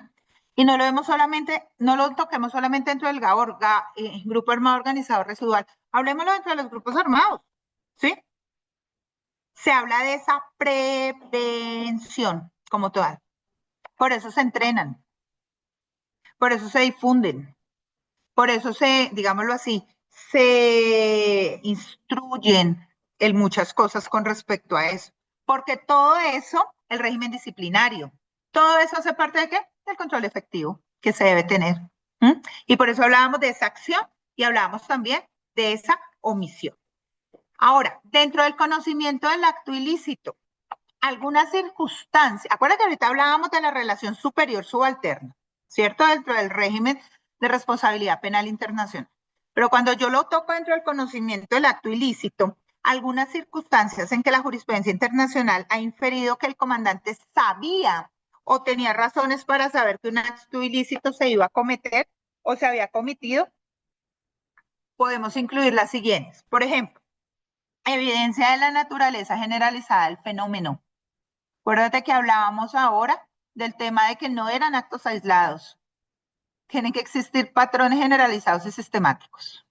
[SPEAKER 1] Y no lo vemos solamente, no lo toquemos solamente dentro del GAOR, Grupo Armado Organizado Residual. Hablemoslo dentro de los grupos armados, ¿sí? Se habla de esa prevención como tal. Por eso se entrenan, por eso se difunden, por eso se, digámoslo así, se instruyen en muchas cosas con respecto a eso. Porque todo eso, el régimen disciplinario, todo eso hace parte de qué? Del control efectivo que se debe tener. ¿Mm? Y por eso hablábamos de esa acción y hablábamos también de esa omisión. Ahora, dentro del conocimiento del acto ilícito, algunas circunstancias, acuérdate que ahorita hablábamos de la relación superior-subalterna, ¿cierto? Dentro del régimen de responsabilidad penal internacional. Pero cuando yo lo toco dentro del conocimiento del acto ilícito, algunas circunstancias en que la jurisprudencia internacional ha inferido que el comandante sabía o tenía razones para saber que un acto ilícito se iba a cometer o se había cometido, podemos incluir las siguientes. Por ejemplo, evidencia de la naturaleza generalizada del fenómeno. Acuérdate que hablábamos ahora del tema de que no eran actos aislados. Tienen que existir patrones generalizados y sistemáticos.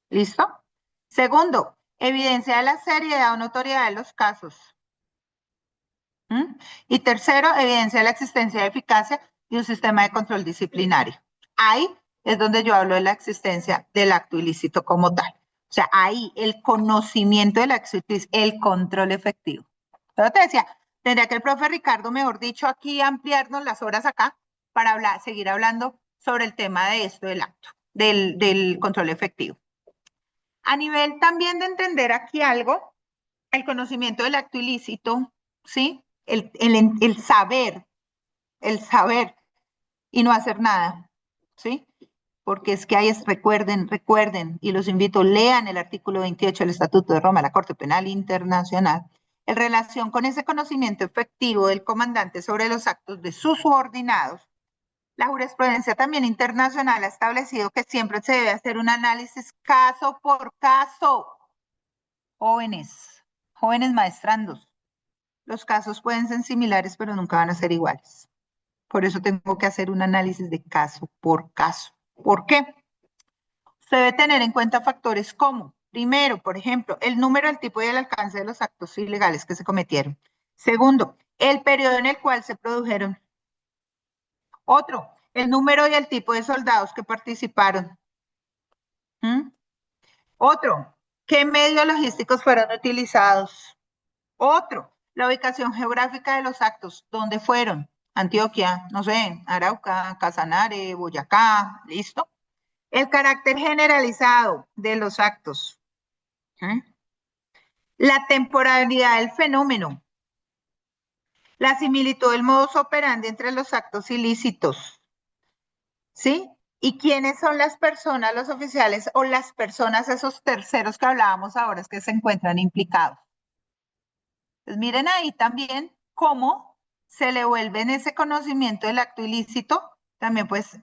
[SPEAKER 1] ¿Listo? Segundo, evidencia de la seriedad o notoriedad de los casos. ¿Mm? Y tercero, evidencia de la existencia de eficacia y un sistema de control disciplinario. Ahí es donde yo hablo de la existencia del acto ilícito como tal. O sea, ahí el conocimiento del acto ilícito, el control efectivo. Pero te decía, tendría que el profe Ricardo, mejor dicho, aquí ampliarnos las horas acá para hablar, seguir hablando sobre el tema de esto del acto, del control efectivo. A nivel también de entender aquí algo, el conocimiento del acto ilícito, ¿sí? El saber y no hacer nada, ¿sí? Porque es que ahí es, recuerden, y los invito, lean el artículo 28 del Estatuto de Roma, la Corte Penal Internacional, en relación con ese conocimiento efectivo del comandante sobre los actos de sus subordinados. La jurisprudencia también internacional ha establecido que siempre se debe hacer un análisis caso por caso. Jóvenes maestrandos. Los casos pueden ser similares, pero nunca van a ser iguales. Por eso tengo que hacer un análisis de caso por caso. ¿Por qué? Se debe tener en cuenta factores como, primero, por ejemplo, el número, el tipo y el alcance de los actos ilegales que se cometieron. Segundo, el periodo en el cual se produjeron. Otro, el número y el tipo de soldados que participaron. ¿Mm? Otro, ¿qué medios logísticos fueron utilizados? Otro, la ubicación geográfica de los actos, ¿dónde fueron? Antioquia, no sé, Arauca, Casanare, Boyacá, ¿listo? El carácter generalizado de los actos. La temporalidad del fenómeno. La similitud del modus operandi entre los actos ilícitos. ¿Sí? ¿Y quiénes son las personas, los oficiales o las personas, esos terceros que hablábamos ahora, que se encuentran implicados? Pues miren ahí también cómo se le vuelve en ese conocimiento del acto ilícito, también pues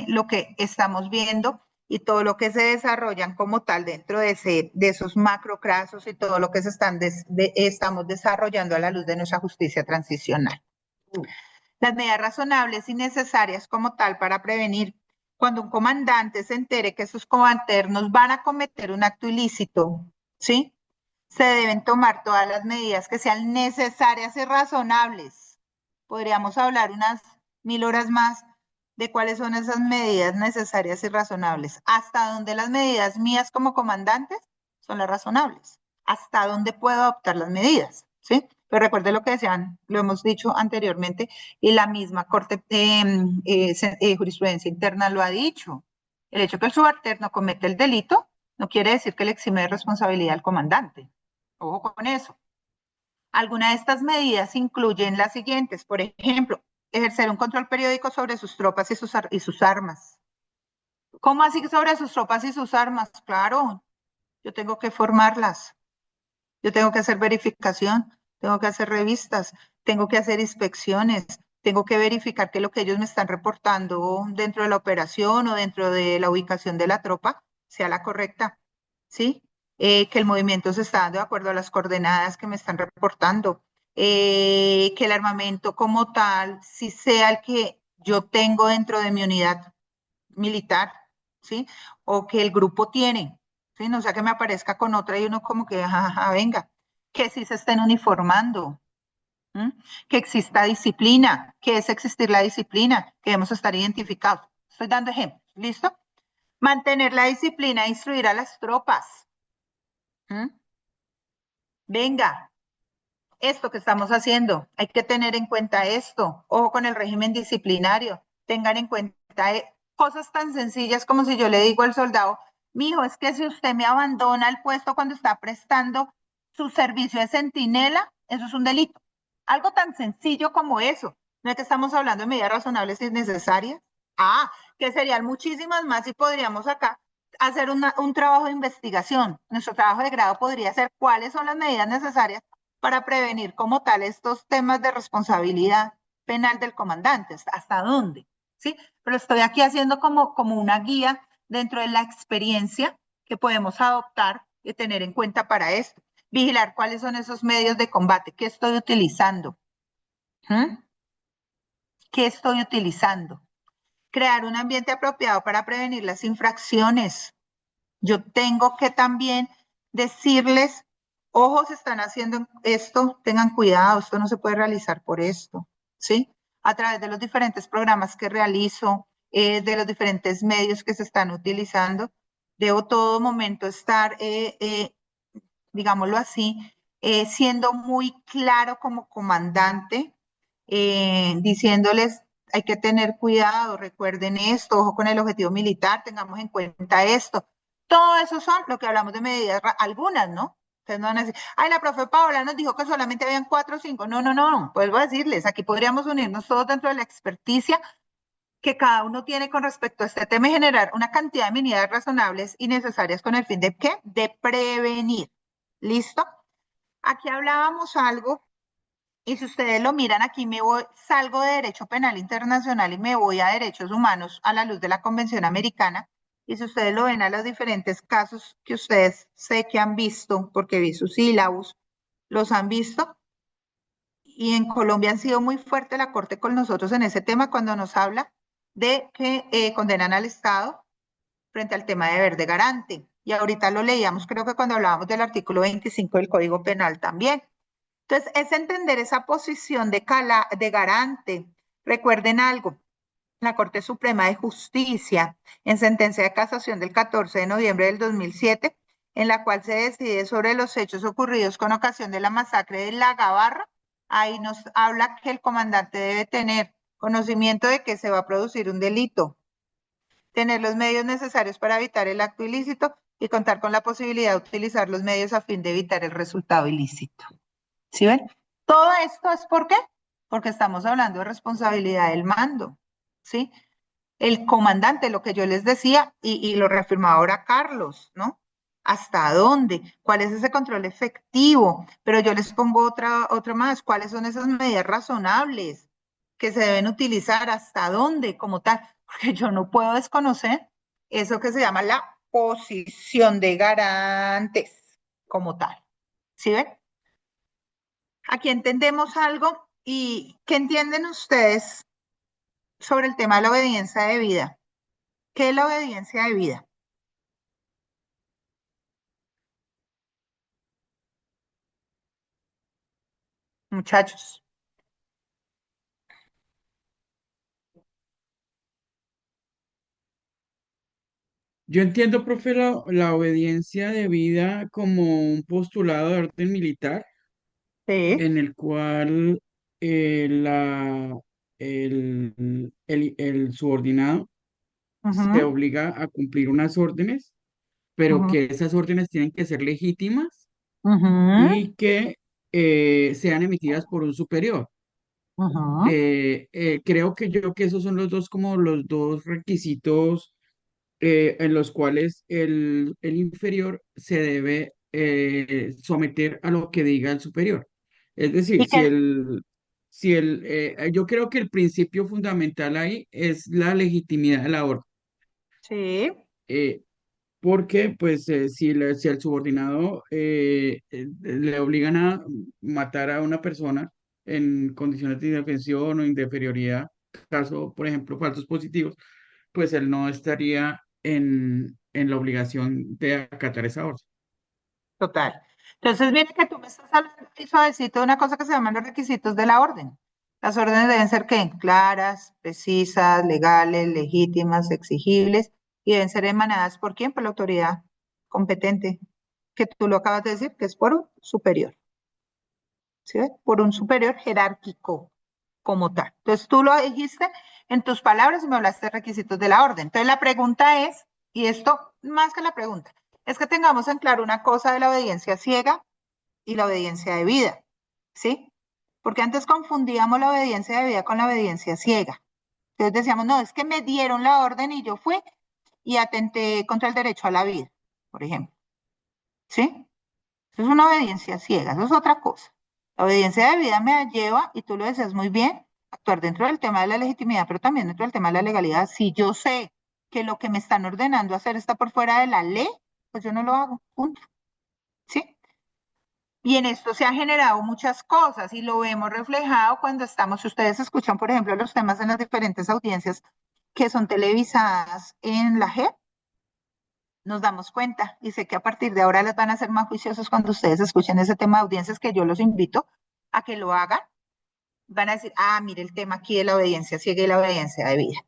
[SPEAKER 1] lo que estamos viendo y todo lo que se desarrollan como tal dentro de esos macrocrasos y todo lo que estamos desarrollando a la luz de nuestra justicia transicional. Las medidas razonables y necesarias como tal para prevenir cuando un comandante se entere que sus cobalternos van a cometer un acto ilícito, ¿sí? Se deben tomar todas las medidas que sean necesarias y razonables. Podríamos hablar unas 1000 horas más de cuáles son esas medidas necesarias y razonables. Hasta dónde las medidas mías como comandantes son las razonables. Hasta dónde puedo adoptar las medidas, ¿sí? Pero recuerde lo que decían, lo hemos dicho anteriormente, y la misma Corte Jurisprudencia Interna lo ha dicho. El hecho que el subalterno comete el delito no quiere decir que le exime de responsabilidad al comandante. Ojo con eso. Algunas de estas medidas incluyen las siguientes. Por ejemplo, ejercer un control periódico sobre sus tropas y sus armas. ¿Cómo así sobre sus tropas y sus armas? Claro, yo tengo que formarlas. Yo tengo que hacer verificación, tengo que hacer revistas, tengo que hacer inspecciones, tengo que verificar que lo que ellos me están reportando dentro de la operación o dentro de la ubicación de la tropa sea la correcta, ¿sí? Que el movimiento se está dando de acuerdo a las coordenadas que me están reportando, que el armamento como tal, si sea el que yo tengo dentro de mi unidad militar, ¿sí? O que el grupo tiene, ¿sí? No sea que me aparezca con otra y uno como que, jajaja, venga, que sí se estén uniformando, ¿m? Que exista disciplina, que es existir la disciplina, que debemos estar identificados. Estoy dando ejemplos, ¿listo? Mantener la disciplina e instruir a las tropas. ¿M? Venga, esto que estamos haciendo, hay que tener en cuenta esto. Ojo con el régimen disciplinario. Tengan en cuenta cosas tan sencillas como si yo le digo al soldado, mijo, es que si usted me abandona el puesto cuando está prestando su servicio de centinela, eso es un delito. Algo tan sencillo como eso. ¿No es que estamos hablando de medidas razonables y necesarias? Ah, que serían muchísimas más y podríamos acá hacer un trabajo de investigación. Nuestro trabajo de grado podría ser cuáles son las medidas necesarias para prevenir como tal estos temas de responsabilidad penal del comandante, hasta dónde, ¿sí? Pero estoy aquí haciendo como una guía dentro de la experiencia que podemos adoptar y tener en cuenta para esto. Vigilar cuáles son esos medios de combate, qué estoy utilizando, qué estoy utilizando. Crear un ambiente apropiado para prevenir las infracciones. Yo tengo que también decirles, ojo, se están haciendo esto, tengan cuidado, esto no se puede realizar por esto, ¿sí? A través de los diferentes programas que realizo, de los diferentes medios que se están utilizando, debo todo momento estar, digámoslo así, siendo muy claro como comandante, diciéndoles, hay que tener cuidado, recuerden esto, ojo con el objetivo militar, tengamos en cuenta esto. Todo eso son lo que hablamos de medidas, algunas, ¿no? Ustedes no van a decir, ay, la profe Paola nos dijo que solamente habían 4 o 5. No, no, no, vuelvo a decirles, aquí podríamos unirnos todos dentro de la experticia que cada uno tiene con respecto a este tema y generar una cantidad de medidas razonables y necesarias con el fin de ¿qué? De prevenir. ¿Listo? Aquí hablábamos algo, y si ustedes lo miran aquí, salgo de Derecho Penal Internacional y me voy a Derechos Humanos a la luz de la Convención Americana. Y si ustedes lo ven a los diferentes casos que ustedes sé que han visto, porque vi sus sílabos, los han visto. Y en Colombia han sido muy fuerte la Corte con nosotros en ese tema cuando nos habla de que condenan al Estado frente al tema de deber de garante. Y ahorita lo leíamos, creo que cuando hablábamos del artículo 25 del Código Penal también. Entonces, es entender esa posición de garante. Recuerden algo, la Corte Suprema de Justicia, en sentencia de casación del 14 de noviembre del 2007, en la cual se decide sobre los hechos ocurridos con ocasión de la masacre de La Gabarra, ahí nos habla que el comandante debe tener conocimiento de que se va a producir un delito, tener los medios necesarios para evitar el acto ilícito y contar con la posibilidad de utilizar los medios a fin de evitar el resultado ilícito. ¿Sí ven? Todo esto es ¿por qué? Porque estamos hablando de responsabilidad del mando, ¿sí? El comandante, lo que yo les decía, y lo reafirmaba ahora Carlos, ¿no? ¿Hasta dónde? ¿Cuál es ese control efectivo? Pero yo les pongo otra más. ¿Cuáles son esas medidas razonables que se deben utilizar? ¿Hasta dónde? Como tal. Porque yo no puedo desconocer eso que se llama la posición de garantes, como tal. ¿Sí ven? Aquí entendemos algo. ¿Y qué entienden ustedes sobre el tema de la obediencia de vida? ¿Qué es la obediencia de vida? Muchachos.
[SPEAKER 3] Yo entiendo, profe, la obediencia debida como un postulado de orden militar
[SPEAKER 1] Sí.
[SPEAKER 3] en el cual el subordinado se
[SPEAKER 1] Ujú,
[SPEAKER 3] obliga a cumplir unas órdenes, pero
[SPEAKER 1] ujú,
[SPEAKER 3] que esas órdenes tienen que ser legítimas
[SPEAKER 1] ujú,
[SPEAKER 3] y que sean emitidas por un superior.
[SPEAKER 1] ujú.
[SPEAKER 3] Creo que yo que esos son los dos como los dos requisitos en los cuales el inferior se debe someter a lo que diga el superior. Es decir,
[SPEAKER 1] ¿Y qué?
[SPEAKER 3] yo creo que el principio fundamental ahí es la legitimidad de la orden.
[SPEAKER 1] Sí,
[SPEAKER 3] Eh, Porque, pues, si al subordinado le obligan a matar a una persona en condiciones de indefensión o inferioridad, caso, por ejemplo, falsos positivos, pues él no estaría en la obligación de acatar esa orden.
[SPEAKER 1] total. Entonces, mire que tú me estás hablando y suavecito de una cosa que se llaman los requisitos de la orden. Las órdenes deben ser ¿qué? Claras, precisas, legales, legítimas, exigibles y deben ser emanadas ¿por quién? Por la autoridad competente, que tú lo acabas de decir, que es por un superior, ¿sí ves? Por un superior jerárquico como tal. Entonces, tú lo dijiste en tus palabras y me hablaste de requisitos de la orden. Entonces, la pregunta es, y esto más que la pregunta, es que tengamos en claro una cosa de la obediencia ciega y la obediencia de vida, ¿sí? Porque antes confundíamos la obediencia de vida con la obediencia ciega. Entonces decíamos, no, es que me dieron la orden y yo fui y atenté contra el derecho a la vida, por ejemplo, ¿sí? Eso es una obediencia ciega, eso es otra cosa. La obediencia de vida me lleva, y tú lo decías muy bien, a actuar dentro del tema de la legitimidad, pero también dentro del tema de la legalidad. Si yo sé que lo que me están ordenando hacer está por fuera de la ley, pues yo no lo hago, punto. ¿Sí? Y en esto se han generado muchas cosas y lo vemos reflejado cuando estamos, si ustedes escuchan, por ejemplo, los temas en las diferentes audiencias que son televisadas en la JEP, nos damos cuenta y sé que a partir de ahora les van a ser más juiciosos cuando ustedes escuchen ese tema de audiencias que yo los invito a que lo hagan. Van a decir, ah, mire el tema aquí de la obediencia ciega y la obediencia de vida.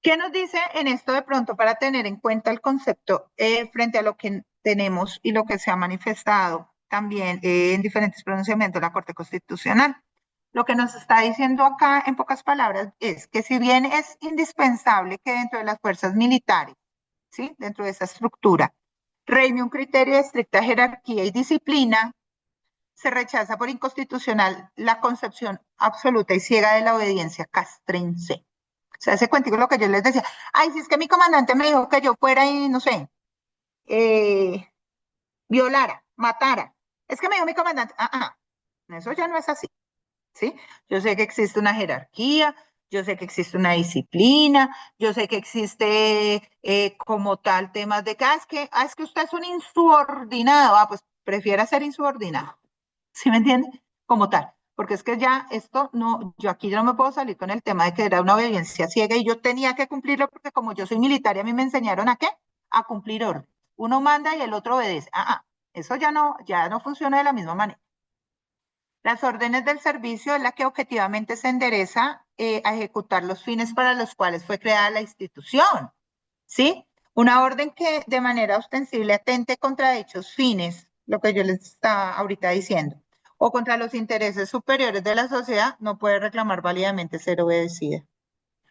[SPEAKER 1] ¿Qué nos dice en esto de pronto para tener en cuenta el concepto frente a lo que tenemos y lo que se ha manifestado también en diferentes pronunciamientos de la Corte Constitucional? Lo que nos está diciendo acá, en pocas palabras, es que si bien es indispensable que dentro de las fuerzas militares, ¿sí? Dentro de esa estructura, reine un criterio de estricta jerarquía y disciplina, se rechaza por inconstitucional la concepción absoluta y ciega de la obediencia castrense. O sea, ese cuentico lo que yo les decía, ay, si es que mi comandante me dijo que yo fuera y, no sé, eh, violara, matara. Es que me dijo mi comandante, eso ya no es así, ¿sí? Yo sé que existe una jerarquía, yo sé que existe una disciplina, yo sé que existe como tal temas de que, es que usted es un insubordinado, pues prefiera ser insubordinado. ¿Sí me entiende? Como tal. Porque es que ya esto no, yo aquí no me puedo salir con el tema de que era una obediencia ciega y yo tenía que cumplirlo porque como yo soy militar y a mí me enseñaron a qué? A cumplir orden. Uno manda y el otro obedece. Eso ya no funciona de la misma manera. Las órdenes del servicio es la que objetivamente se endereza a ejecutar los fines para los cuales fue creada la institución. ¿Sí? Una orden que de manera ostensible atente contra dichos fines, lo que yo les estaba ahorita diciendo, o contra los intereses superiores de la sociedad, no puede reclamar válidamente ser obedecida.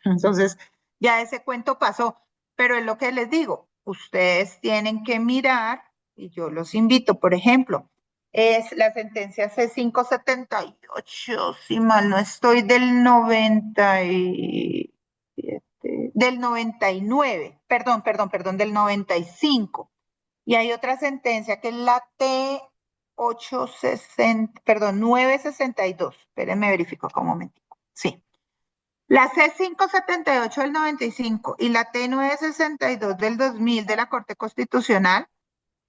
[SPEAKER 1] Entonces, ya ese cuento pasó. pero es lo que les digo, ustedes tienen que mirar, y yo los invito, por ejemplo, es la sentencia C578, si mal no estoy, del 99, perdón, del 95. Y hay otra sentencia que es la T860, perdón, 962. Espérenme, verifico acá un momentico. Sí. La C578 del 95 y la T962 del 2000 de la Corte Constitucional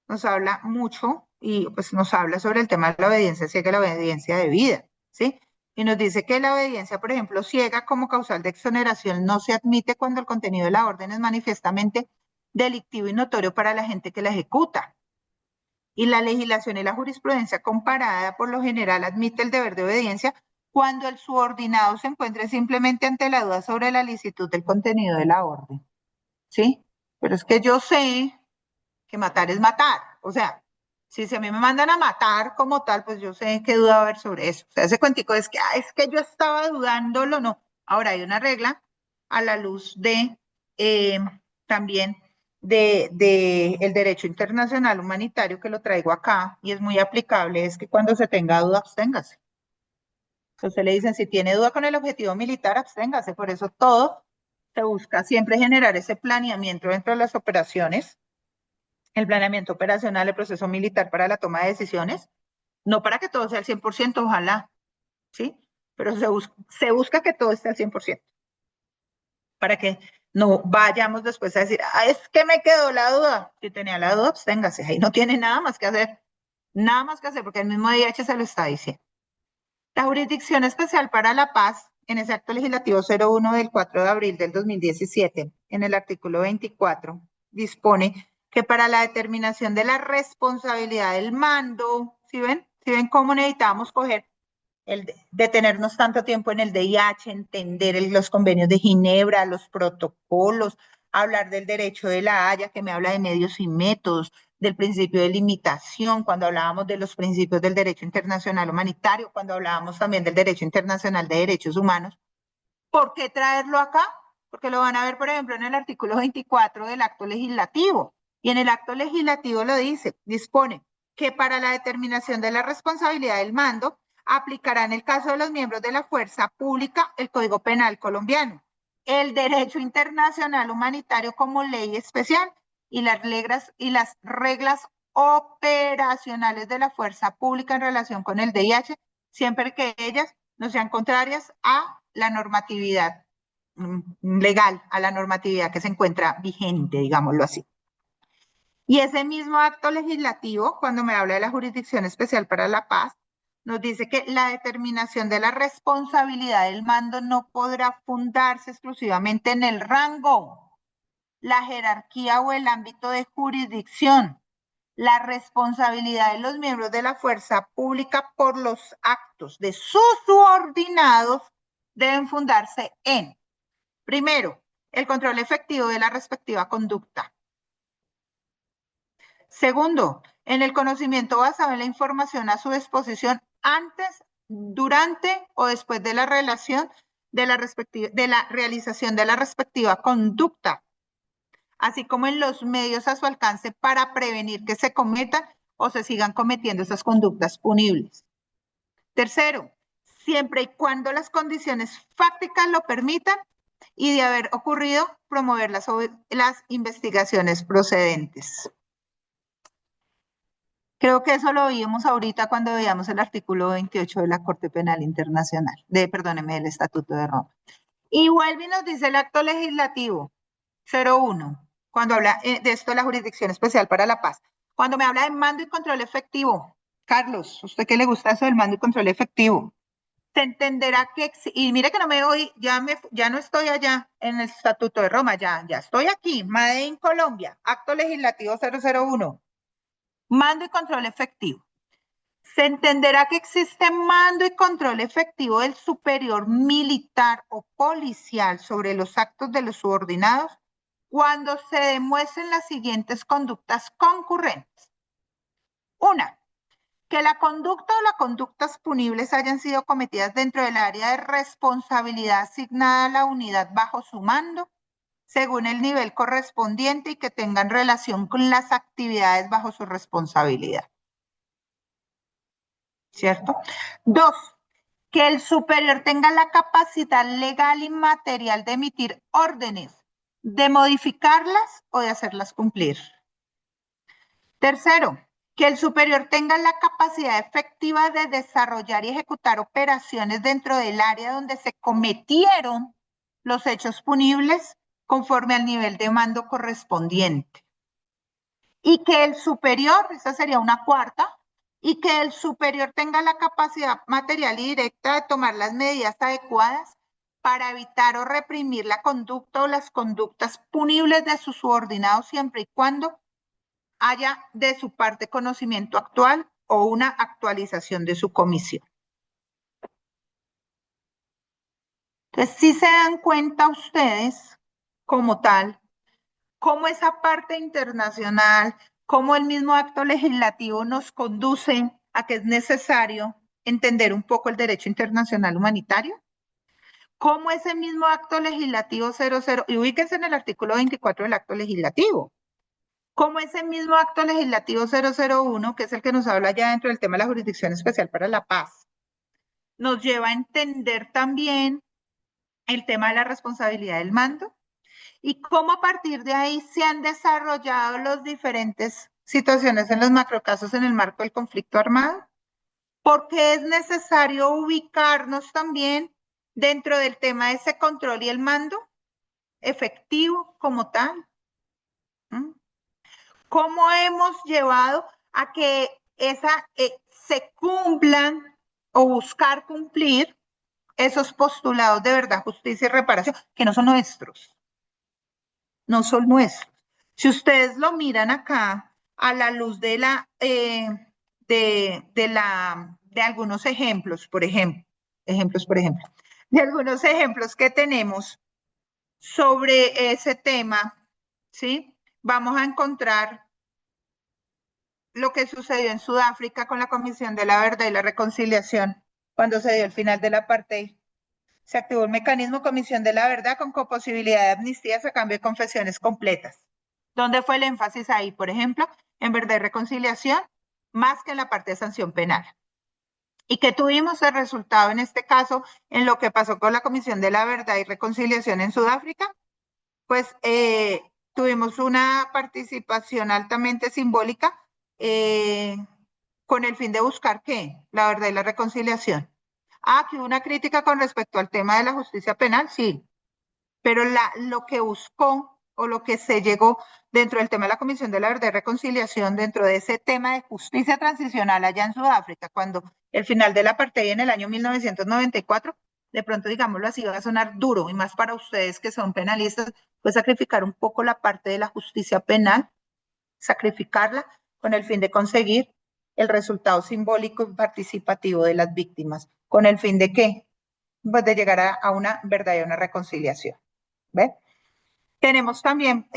[SPEAKER 1] nos habla mucho y pues nos habla sobre el tema de la obediencia ciega y la obediencia debida, ¿sí? Y nos dice que la obediencia, por ejemplo, ciega como causal de exoneración no se admite cuando el contenido de la orden es manifiestamente delictivo y notorio para la gente que la ejecuta. Y la legislación y la jurisprudencia comparada por lo general admite el deber de obediencia cuando el subordinado se encuentre simplemente ante la duda sobre la licitud del contenido de la orden, ¿sí? Pero es que yo sé que matar es matar, o sea, si a mí me mandan a matar como tal, pues yo sé qué duda va a haber sobre eso. O sea, ese cuentico es que yo estaba dudándolo, no. Ahora hay una regla a la luz de también de el derecho internacional humanitario que lo traigo acá y es muy aplicable, es que cuando se tenga duda, absténgase. Entonces le dicen, si tiene duda con el objetivo militar, absténgase. Por eso todo se busca siempre generar ese planeamiento dentro de las operaciones, el planeamiento operacional, el proceso militar para la toma de decisiones, no para que todo sea al 100%, ojalá, ¿sí? Pero se busca que todo esté al 100%, para que no vayamos después a decir, es que me quedó la duda. Si tenía la duda, absténgase, ahí no tiene nada más que hacer, porque el mismo DH se lo está diciendo. La Jurisdicción Especial para la Paz, en ese acto legislativo 01 del 4 de abril del 2017, en el artículo 24, dispone que para la determinación de la responsabilidad del mando, ¿sí ven? ¿Sí ven cómo necesitamos coger detenernos tanto tiempo en el DIH, entender los convenios de Ginebra, los protocolos, hablar del derecho de la Haya, que me habla de medios y métodos, del principio de limitación, cuando hablábamos de los principios del derecho internacional humanitario, cuando hablábamos también del derecho internacional de derechos humanos? ¿Por qué traerlo acá? Porque lo van a ver, por ejemplo, en el artículo 24 del acto legislativo. Y en el acto legislativo lo dice, dispone que para la determinación de la responsabilidad del mando aplicará en el caso de los miembros de la fuerza pública el Código Penal colombiano, el derecho internacional humanitario como ley especial y las reglas operacionales de la fuerza pública en relación con el DIH, siempre que ellas no sean contrarias a la normatividad legal, a la normatividad que se encuentra vigente, digámoslo así. Y ese mismo acto legislativo, cuando me habla de la Jurisdicción Especial para la Paz, nos dice que la determinación de la responsabilidad del mando no podrá fundarse exclusivamente en el rango, la jerarquía o el ámbito de jurisdicción. La responsabilidad de los miembros de la fuerza pública por los actos de sus subordinados deben fundarse en, primero, el control efectivo de la respectiva conducta. Segundo, en el conocimiento basado en la información a su disposición antes, durante o después de la realización de la respectiva conducta, así como en los medios a su alcance para prevenir que se cometan o se sigan cometiendo esas conductas punibles. Tercero, siempre y cuando las condiciones fácticas lo permitan y de haber ocurrido, promover las investigaciones procedentes. Creo que eso lo vimos ahorita cuando veíamos el artículo 28 de la Corte Penal Internacional, del Estatuto de Roma. Y vuelve y nos dice el acto legislativo 01, cuando habla de esto de la Jurisdicción Especial para la Paz. Cuando me habla de mando y control efectivo, Carlos, ¿usted qué le gusta eso del mando y control efectivo? Se entenderá que, y mire que no me voy, ya no estoy allá en el Estatuto de Roma, ya estoy aquí, Made in Colombia, acto legislativo 001, mando y control efectivo. Se entenderá que existe mando y control efectivo del superior militar o policial sobre los actos de los subordinados cuando se demuestren las siguientes conductas concurrentes. Una, que la conducta o las conductas punibles hayan sido cometidas dentro del área de responsabilidad asignada a la unidad bajo su mando, según el nivel correspondiente y que tengan relación con las actividades bajo su responsabilidad. ¿Cierto? 2, que el superior tenga la capacidad legal y material de emitir órdenes, de modificarlas o de hacerlas cumplir. Tercero, que el superior tenga la capacidad efectiva de desarrollar y ejecutar operaciones dentro del área donde se cometieron los hechos punibles conforme al nivel de mando correspondiente. Y que el superior, esa sería una cuarta, y que el superior tenga la capacidad material y directa de tomar las medidas adecuadas para evitar o reprimir la conducta o las conductas punibles de sus subordinados siempre y cuando haya de su parte conocimiento actual o una actualización de su comisión. Entonces, si se dan cuenta ustedes como tal, cómo esa parte internacional, cómo el mismo acto legislativo nos conduce a que es necesario entender un poco el derecho internacional humanitario, cómo ese mismo acto legislativo 00, y ubíquense en el artículo 24 del acto legislativo, como ese mismo acto legislativo 001, que es el que nos habla ya dentro del tema de la Jurisdicción Especial para la Paz, nos lleva a entender también el tema de la responsabilidad del mando y cómo a partir de ahí se han desarrollado las diferentes situaciones en los macrocasos en el marco del conflicto armado, porque es necesario ubicarnos también dentro del tema de ese control y el mando efectivo como tal. ¿Cómo hemos llevado a que se cumplan o buscar cumplir esos postulados de verdad, justicia y reparación, que no son nuestros? No son nuestros. Si ustedes lo miran acá a la luz de algunos ejemplos, por ejemplo, de algunos ejemplos que tenemos sobre ese tema, ¿sí? Vamos a encontrar lo que sucedió en Sudáfrica con la Comisión de la Verdad y la Reconciliación, cuando se dio el final del apartheid. Se activó un mecanismo Comisión de la Verdad con posibilidad de amnistías a cambio de confesiones completas. ¿Dónde fue el énfasis ahí? Por ejemplo, en verdad y reconciliación, más que en la parte de sanción penal. ¿Y qué tuvimos el resultado en este caso en lo que pasó con la Comisión de la Verdad y Reconciliación en Sudáfrica? Pues tuvimos una participación altamente simbólica con el fin de buscar ¿qué? La verdad y la reconciliación. Que hubo una crítica con respecto al tema de la justicia penal, sí, pero lo que buscó o lo que se llegó dentro del tema de la Comisión de la Verdad y Reconciliación, dentro de ese tema de justicia transicional allá en Sudáfrica, cuando el final del apartheid en el año 1994, de pronto, digámoslo así, va a sonar duro, y más para ustedes que son penalistas, pues sacrificar un poco la parte de la justicia penal, sacrificarla con el fin de conseguir el resultado simbólico y participativo de las víctimas. ¿Con el fin de qué? Pues de llegar a una verdad y a una reconciliación. ¿Ve? Tenemos también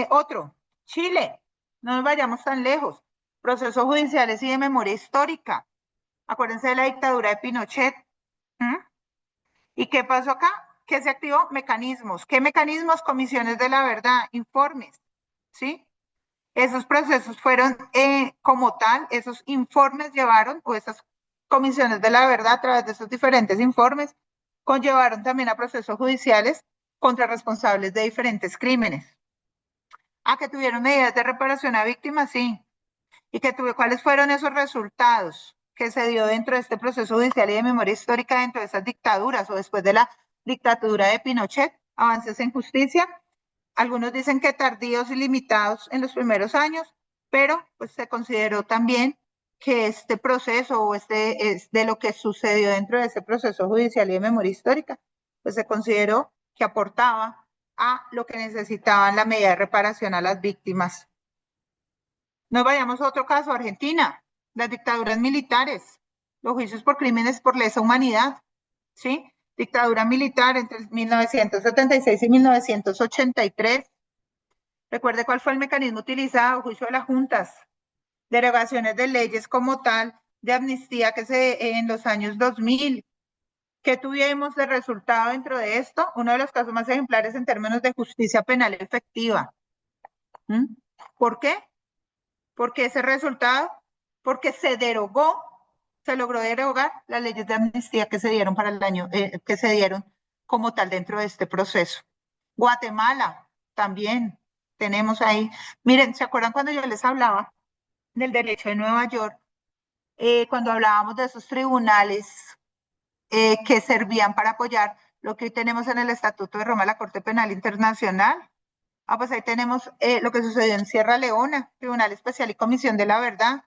[SPEAKER 1] otro, Chile, no nos vayamos tan lejos, procesos judiciales y de memoria histórica. Acuérdense de la dictadura de Pinochet. ¿Y qué pasó acá? Que se activó mecanismos. ¿Qué mecanismos? Comisiones de la verdad, informes, ¿sí? Esos procesos fueron como tal, esos informes llevaron, o esas comisiones de la verdad a través de esos diferentes informes, conllevaron también a procesos judiciales contra responsables de diferentes crímenes. Que tuvieron medidas de reparación a víctimas, sí. ¿Y cuáles fueron esos resultados que se dio dentro de este proceso judicial y de memoria histórica dentro de esas dictaduras o después de la dictadura de Pinochet? Avances en justicia. Algunos dicen que tardíos y limitados en los primeros años, pero pues se consideró también que este proceso o es de lo que sucedió dentro de ese proceso judicial y de memoria histórica, pues se consideró que aportaba a lo que necesitaban la medida de reparación a las víctimas. Nos vayamos a otro caso, Argentina, las dictaduras militares, los juicios por crímenes por lesa humanidad, ¿sí? Dictadura militar entre 1976 y 1983. Recuerde cuál fue el mecanismo utilizado, juicio de las juntas, derogaciones de leyes como tal, de amnistía que en los años 2000, ¿Qué tuvimos de resultado dentro de esto? Uno de los casos más ejemplares en términos de justicia penal efectiva. ¿Mm? ¿Por qué? Porque ese resultado, porque se logró derogar las leyes de amnistía que se dieron para el año, que se dieron como tal dentro de este proceso. Guatemala también tenemos ahí. Miren, ¿se acuerdan cuando yo les hablaba del derecho de Nueva York? Cuando hablábamos de esos tribunales que servían para apoyar lo que hoy tenemos en el Estatuto de Roma, la Corte Penal Internacional. Pues ahí tenemos lo que sucedió en Sierra Leona, Tribunal Especial y Comisión de la Verdad.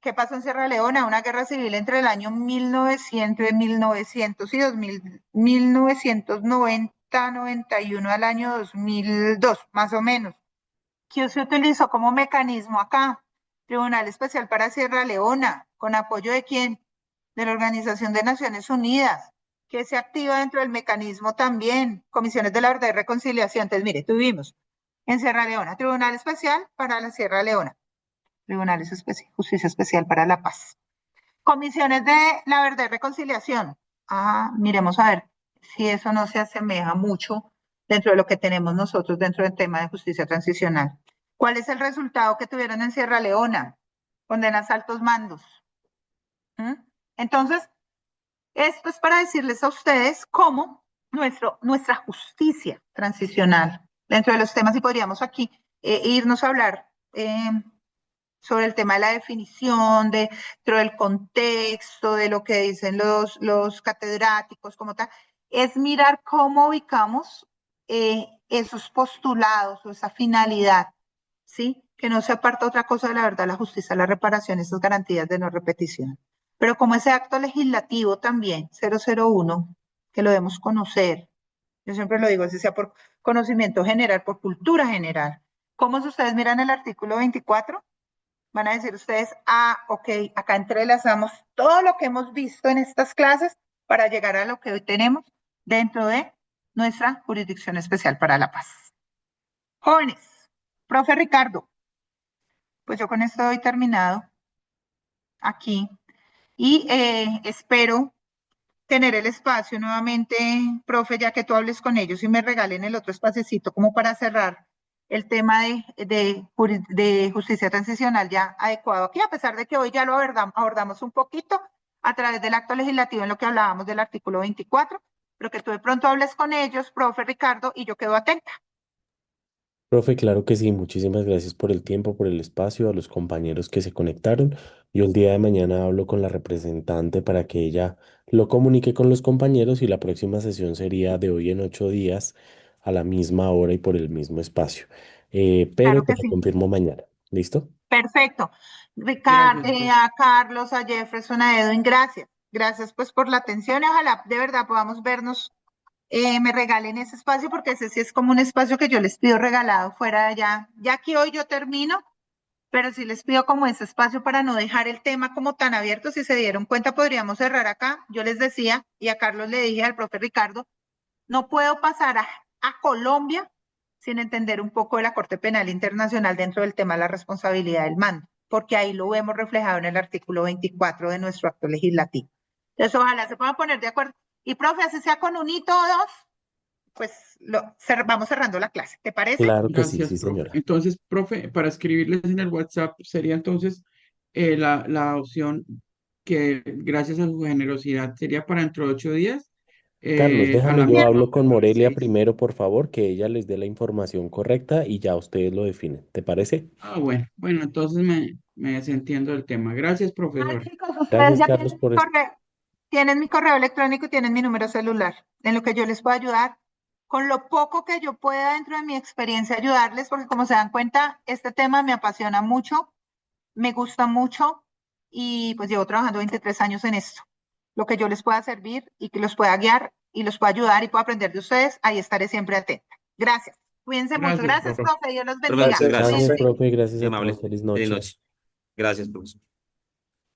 [SPEAKER 1] ¿Qué pasó en Sierra Leona? Una guerra civil entre el año 1900 y 2000, 1990, 91 al año 2002, más o menos. ¿Qué se utilizó como mecanismo acá? Tribunal Especial para Sierra Leona, ¿con apoyo de quién? De la Organización de Naciones Unidas, que se activa dentro del mecanismo también, Comisiones de la Verdad y Reconciliación. Entonces, mire, tuvimos en Sierra Leona, Tribunal Especial para la Sierra Leona, Tribunales Especial, Justicia Especial para la Paz. Comisiones de la Verdad y Reconciliación. Miremos a ver si eso no se asemeja mucho dentro de lo que tenemos nosotros dentro del tema de justicia transicional. ¿Cuál es el resultado que tuvieron en Sierra Leona? Condenas a altos mandos. Entonces, esto es para decirles a ustedes cómo nuestra justicia transicional, dentro de los temas, y podríamos aquí irnos a hablar sobre el tema de la definición, dentro del contexto, de lo que dicen los catedráticos como tal, es mirar cómo ubicamos esos postulados o esa finalidad, ¿sí? Que no se aparta otra cosa de la verdad, la justicia, la reparación, esas garantías de no repetición. Pero como ese acto legislativo también, 001, que lo debemos conocer, yo siempre lo digo, así sea por conocimiento general, por cultura general. ¿Cómo si ustedes miran el artículo 24? Van a decir ustedes, ok, acá entrelazamos todo lo que hemos visto en estas clases para llegar a lo que hoy tenemos dentro de nuestra Jurisdicción Especial para la Paz. Jóvenes, profe Ricardo, pues yo con esto doy terminado aquí y espero tener el espacio nuevamente, profe, ya que tú hables con ellos y me regalen el otro espacecito como para cerrar el tema de justicia transicional ya adecuado aquí, a pesar de que hoy ya lo abordamos un poquito a través del acto legislativo en lo que hablábamos del artículo 24, pero que tú de pronto hables con ellos, profe Ricardo, y yo quedo atenta.
[SPEAKER 2] Profe, claro que sí. Muchísimas gracias por el tiempo, por el espacio, a los compañeros que se conectaron. Yo el día de mañana hablo con la representante para que ella lo comunique con los compañeros y la próxima sesión sería de hoy en 8 días a la misma hora y por el mismo espacio. Pero
[SPEAKER 1] Claro
[SPEAKER 2] te
[SPEAKER 1] que
[SPEAKER 2] lo
[SPEAKER 1] sí.
[SPEAKER 2] confirmo mañana. ¿Listo?
[SPEAKER 1] Perfecto. Ricardo,
[SPEAKER 3] Gracias, profe.
[SPEAKER 1] a Carlos, a Jefferson, a Edwin, gracias. Gracias pues por la atención y ojalá de verdad podamos vernos, me regalen ese espacio porque ese sí es como un espacio que yo les pido regalado fuera de allá. Ya que hoy yo termino, pero sí les pido como ese espacio para no dejar el tema como tan abierto. Si se dieron cuenta, podríamos cerrar acá. Yo les decía, y a Carlos le dije al profe Ricardo, no puedo pasar a Colombia sin entender un poco de la Corte Penal Internacional dentro del tema de la responsabilidad del mando, porque ahí lo vemos reflejado en el artículo 24 de nuestro acto legislativo. Entonces, ojalá se puedan poner de acuerdo. Y, profe, así sea con un hito o dos, pues vamos cerrando la clase. ¿Te parece?
[SPEAKER 2] Claro que sí,
[SPEAKER 3] Gracias,
[SPEAKER 2] sí,
[SPEAKER 3] profe.
[SPEAKER 2] señora.
[SPEAKER 3] Entonces, profe, para escribirles en el WhatsApp sería entonces la opción que, gracias a su generosidad, sería para dentro de 8 días
[SPEAKER 2] Carlos,
[SPEAKER 3] a
[SPEAKER 2] déjame,
[SPEAKER 3] la
[SPEAKER 2] yo
[SPEAKER 3] misma
[SPEAKER 2] hablo
[SPEAKER 3] hora,
[SPEAKER 2] con
[SPEAKER 3] a las
[SPEAKER 2] Morelia
[SPEAKER 3] 6.
[SPEAKER 2] primero, por favor, que ella les dé la información correcta y ya ustedes lo definen. ¿Te parece?
[SPEAKER 3] Bueno, entonces me desentiendo del tema. Gracias, profesor.
[SPEAKER 1] Chicos, ustedes
[SPEAKER 2] Gracias,
[SPEAKER 1] ya
[SPEAKER 2] Carlos, por esto.
[SPEAKER 1] tienen mi correo electrónico y tienen mi número celular, en lo que yo les puedo ayudar, con lo poco que yo pueda dentro de mi experiencia ayudarles, porque como se dan cuenta, este tema me apasiona mucho, me gusta mucho y pues llevo trabajando 23 años en esto. Lo que yo les pueda servir y que los pueda guiar y los pueda ayudar y pueda aprender de ustedes, ahí estaré siempre atenta. Gracias. Cuídense mucho.
[SPEAKER 3] Gracias,
[SPEAKER 1] Gracias,
[SPEAKER 3] profe.
[SPEAKER 1] profe. Dios los
[SPEAKER 5] Profe,
[SPEAKER 1] bendiga.
[SPEAKER 5] muchas
[SPEAKER 2] Gracias,
[SPEAKER 5] gracias.
[SPEAKER 1] Cuídense.
[SPEAKER 2] profe. Gracias
[SPEAKER 5] Muy
[SPEAKER 2] a todos.
[SPEAKER 5] amable.
[SPEAKER 2] Feliz
[SPEAKER 5] Feliz
[SPEAKER 2] noche.
[SPEAKER 5] noche. Gracias, profesor.